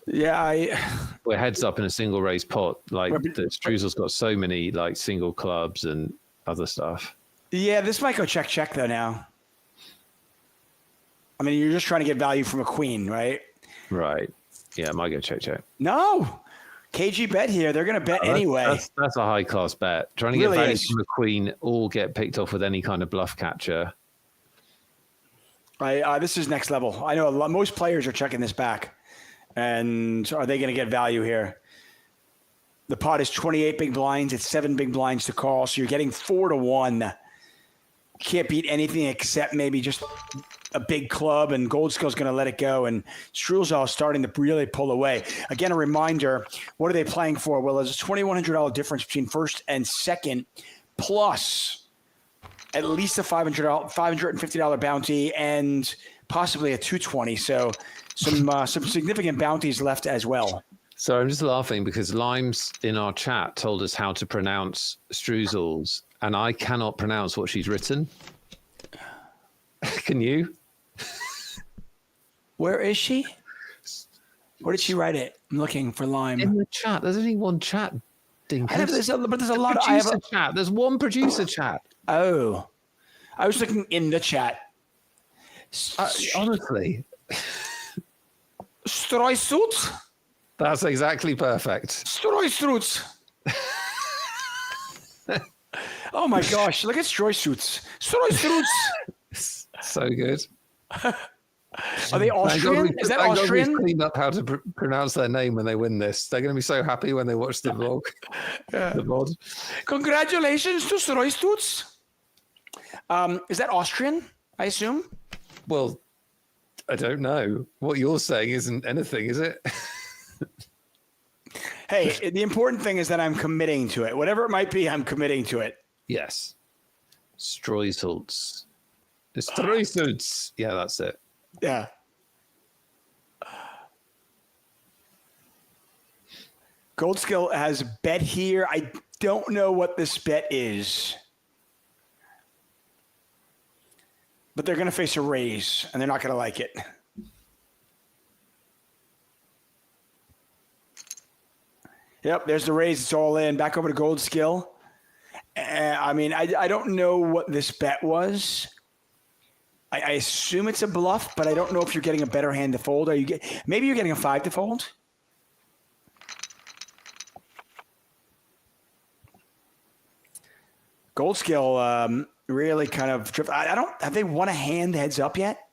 S1: Yeah,
S2: we're heads up in a single raise pot. Like Struzel's got so many like single clubs and other stuff.
S1: Yeah, this might go check though now. I mean, you're just trying to get value from a queen, right?
S2: Right. Yeah, it might go check.
S1: No. KG bet here. They're going to bet anyway.
S2: That's a high class bet. Trying to get value from a queen or get picked off with any kind of bluff catcher.
S1: This is next level. I know most players are checking this back. And are they going to get value here? The pot is 28 big blinds. It's 7 big blinds to call. So you're getting 4-1. Can't beat anything except maybe just a big club, and Gold Skill's going to let it go. And Struzel is starting to really pull away. Again, a reminder, what are they playing for? Well, there's a $2,100 difference between first and second, plus at least a $550 bounty and possibly a $220. So some significant bounties left as well.
S2: So I'm just laughing because Limes in our chat told us how to pronounce Struzel's, and I cannot pronounce what she's written. Can you?
S1: Where is she? Where did she write it? I'm looking for Lime.
S2: In the chat. There's only one chat.
S1: But there's a lot of
S2: producer chat. There's one producer chat.
S1: Oh. I was looking in the chat.
S2: Honestly.
S1: Streusuit?
S2: That's exactly perfect.
S1: Streusuit. Oh my gosh, look at Streusuits. Streusuits.
S2: So good.
S1: Are they Austrian? Is that Austrian?
S2: We cleaned up how to pronounce their name when they win this. They're going to be so happy when they watch the vlog.
S1: Yeah.
S2: The VOD.
S1: Congratulations to Streusuits. Is that Austrian, I assume?
S2: Well, I don't know. What you're saying isn't anything, is it?
S1: Hey, the important thing is that I'm committing to it. Whatever it might be, I'm committing to it.
S2: Yes. Streusuits. Streusuits. Yeah, that's it.
S1: Yeah. Gold Skill has bet here. I don't know what this bet is. But they're going to face a raise, and they're not going to like it. Yep, there's the raise. It's all in. Back over to Gold Skill. I mean, I don't know what this bet was. I assume it's a bluff, but I don't know if you're getting a better hand to fold. Maybe you're getting a 5 to fold? Gold Skill really kind of have they won a hand heads up yet?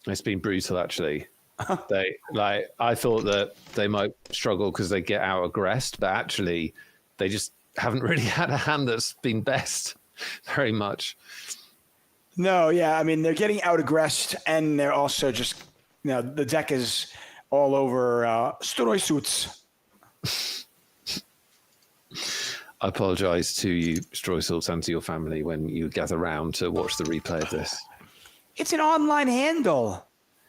S2: It's been brutal, actually. I thought that they might struggle because they get out aggressed, but actually they just haven't really had a hand that's been best very much.
S1: No, yeah. I mean, they're getting out aggressed, and they're also just, the deck is all over Streusuits.
S2: I apologize to you, Streusuits, and to your family when you gather round to watch the replay of this.
S1: It's an online handle.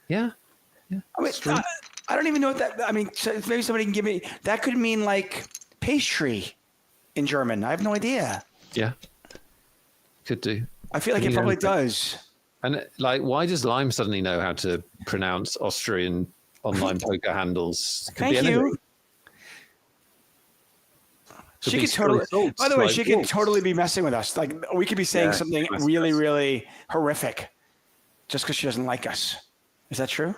S2: Yeah.
S1: I mean, I don't even know what that. I mean, maybe somebody can give me. That could mean like pastry in German. I have no idea.
S2: Yeah. Could do.
S1: I feel like it probably does.
S2: And why does Lime suddenly know how to pronounce Austrian online poker handles?
S1: Thank you. She could totally. By the way, she could totally be messing with us. Like we could be saying something really, really horrific, just because she doesn't like us. Is that true?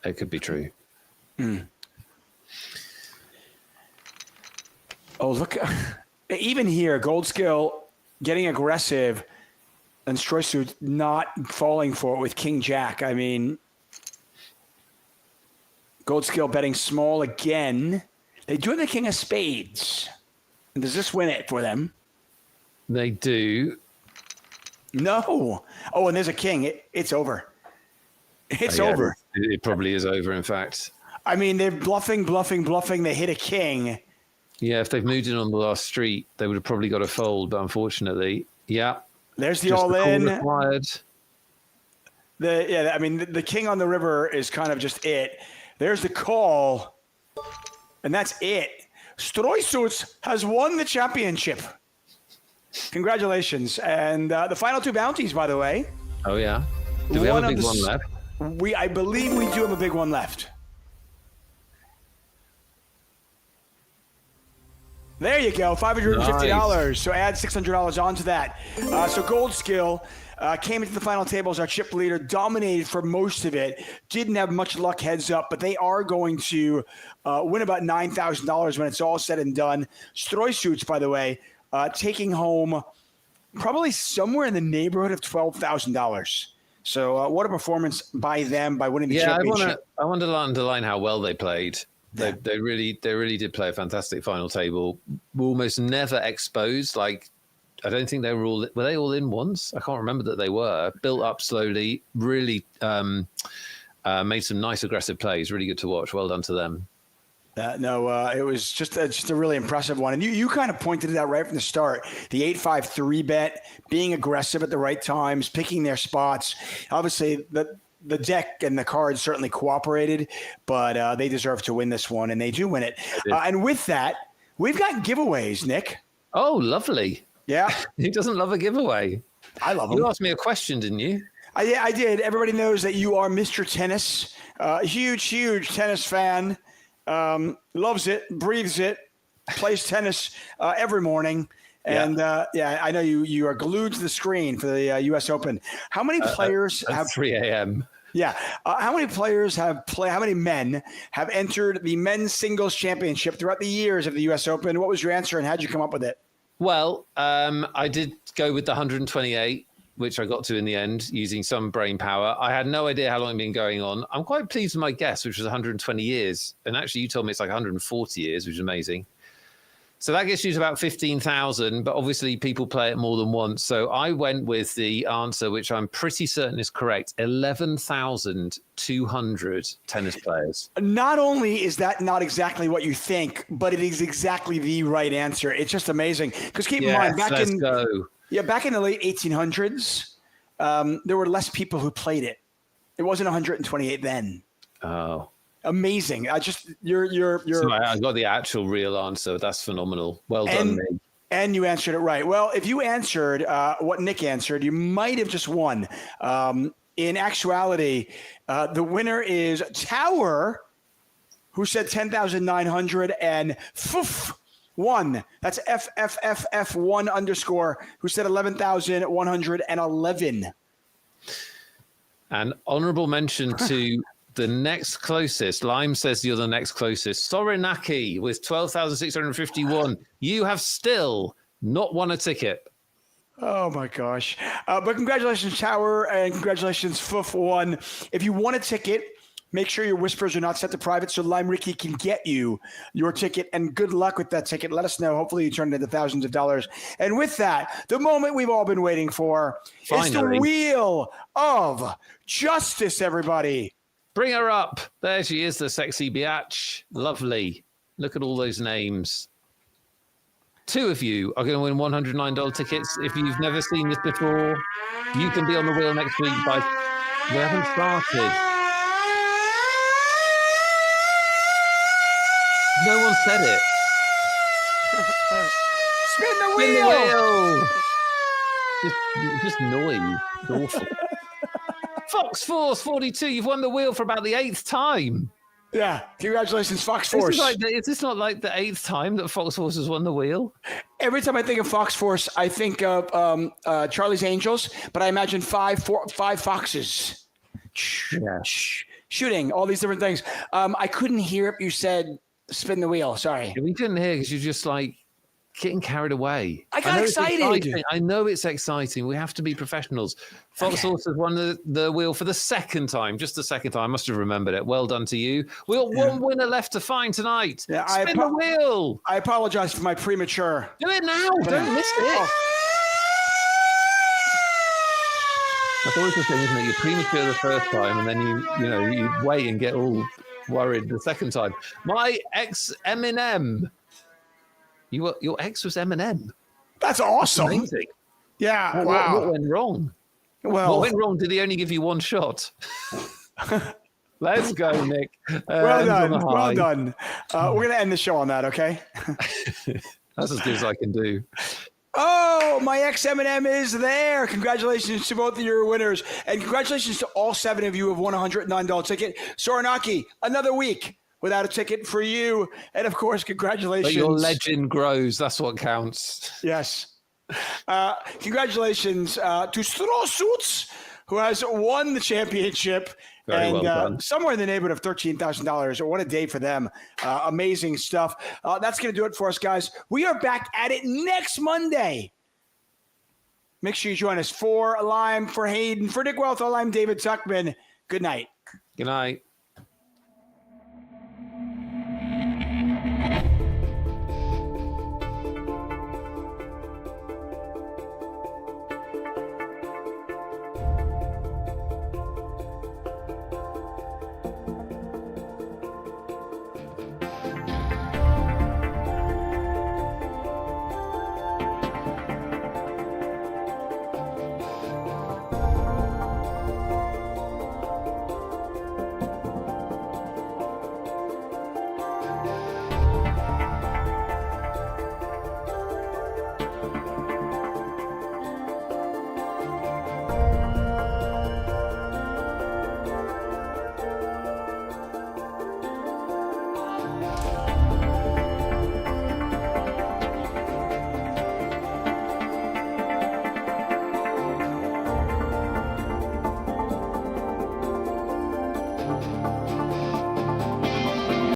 S2: It could be true.
S1: Oh, look. Even here, Gold Skill getting aggressive and Stroysuit not falling for it with King Jack. I mean, Gold Skill betting small again. They do have the King of Spades. Does this win it for them?
S2: They do.
S1: No. Oh, and there's a king. It's over. It's over.
S2: It probably is over, in fact.
S1: I mean, they're bluffing. They hit a king.
S2: Yeah, if they've moved in on the last street, they would have probably got a fold, but unfortunately, yeah.
S1: There's the all-in. The king on the river is kind of just it. There's the call, and that's it. Stroysuits has won the championship. Congratulations. And the final two bounties, by the way.
S2: Oh, yeah. Do we have a big one left?
S1: I believe we do have a big one left. There you go, $550.
S2: Nice.
S1: So add $600 onto that. So Gold Skill came into the final table as our chip leader, dominated for most of it. Didn't have much luck heads up, but they are going to win about $9,000 when it's all said and done. Stroysuits, by the way, taking home probably somewhere in the neighborhood of $12,000. So what a performance by them by winning the championship.
S2: I want to underline how well they played. They really did play a fantastic final table. Almost never exposed. Like, I don't think were they all in once? I can't remember that they were. Built up slowly, really made some nice aggressive plays. Really good to watch. Well done to them.
S1: It was just a really impressive one. And you kind of pointed it out right from the start. The 8-5 3-bet, being aggressive at the right times, picking their spots. Obviously, the deck and the cards certainly cooperated, but they deserve to win this one, and they do win it. And with that, we've got giveaways, Nick.
S2: Oh, lovely.
S1: Yeah.
S2: Who doesn't love a givever?
S1: I love them.
S2: You asked me a question, didn't you?
S1: I did. Everybody knows that you are Mr. Tennis. Huge tennis fan. Loves it, breathes it, plays tennis every morning. And I know you are glued to the screen for the U.S. Open. How many players have
S2: 3 a.m.?
S1: Yeah. How many players how many men have entered the men's singles championship throughout the years of the U.S. Open? What was your answer, and how'd you come up with it?
S2: Well, I did go with the 128, which I got to in the end using some brain power. I had no idea how long it'd been going on. I'm quite pleased with my guess, which was 120 years. And actually, you told me it's like 140 years, which is amazing. So that gets you to about 15,000, but obviously people play it more than once. So I went with the answer, which I'm pretty certain is correct, 11,200 tennis players.
S1: Not only is that not exactly what you think, but it is exactly the right answer. It's just amazing. Because keep in mind, back in the late 1800s, there were less people who played it. It wasn't 128 then.
S2: Oh.
S1: Amazing. I
S2: got the actual real answer. That's phenomenal. Well done, Nick.
S1: And you answered it right. Well, if you answered what Nick answered, you might have just won. In actuality, the winner is Tower, who said 10,900, and F1. That's FFFF1_, who said 11,111.
S2: An honorable mention to the next closest. Lime says you're the next closest. Sorinaki with 12,651. You have still not won a ticket.
S1: Oh my gosh. But congratulations, Tower, and congratulations, F1. If you want a ticket, make sure your whispers are not set to private so Lime Ricky can get you your ticket, and good luck with that ticket. Let us know. Hopefully you turn it into thousands of dollars. And with that, the moment we've all been waiting for is the Wheel of Justice, everybody.
S2: Bring her up. There she is, the sexy biatch. Lovely. Look at all those names. 2 of you are going to win $109 tickets. If you've never seen this before, you can be on the wheel next week. We haven't started. No one said it.
S1: Spin the wheel.
S2: Just noise. It's awful. Fox Force 42, you've won the wheel for about the 8th time.
S1: Yeah, congratulations, Fox Force.
S2: Is this not like the 8th time that Fox Force has won the wheel?
S1: Every time I think of Fox Force, I think of Charlie's Angels, but I imagine five foxes.
S2: Yeah.
S1: shooting, all these different things. I couldn't hear if you said spin the wheel. Sorry.
S2: We couldn't hear because you're just like getting carried away.
S1: I got
S2: know it's
S1: excited.
S2: exciting. I know it's exciting. We have to be professionals. Fox Horse has won the wheel for the second time, just the second time. I must have remembered it. Well done to you. We got one winner left to find tonight.
S1: Yeah,
S2: Spin the wheel.
S1: I apologize for my premature.
S2: Do it now. Don't miss it. That's always the thing, isn't it? You're premature the first time, and then you wait and get all worried the second time. My ex Eminem. Your ex was Eminem.
S1: That's awesome.
S2: That's amazing.
S1: Yeah.
S2: Wow. What went wrong?
S1: Well,
S2: what went wrong? Did he only give you one shot? Let's go, Nick.
S1: Well done. Well done. We're gonna end the show on that, okay?
S2: That's as good as I can do.
S1: Oh, my ex Eminem is there. Congratulations to both of your winners. And congratulations to all 7 of you who have won a $109 ticket. Soranaki, another week without a ticket for you. And of course, congratulations.
S2: But your legend grows. That's what counts.
S1: Yes. Congratulations to Straw Suits, who has won the championship.
S2: Very well done.
S1: Somewhere in the neighborhood of $13,000. What a day for them. Amazing stuff. That's going to do it for us, guys. We are back at it next Monday. Make sure you join us for Lime, for Hayden, for Nick Wealth. I'm David Tuckman. Good night.
S2: Good night.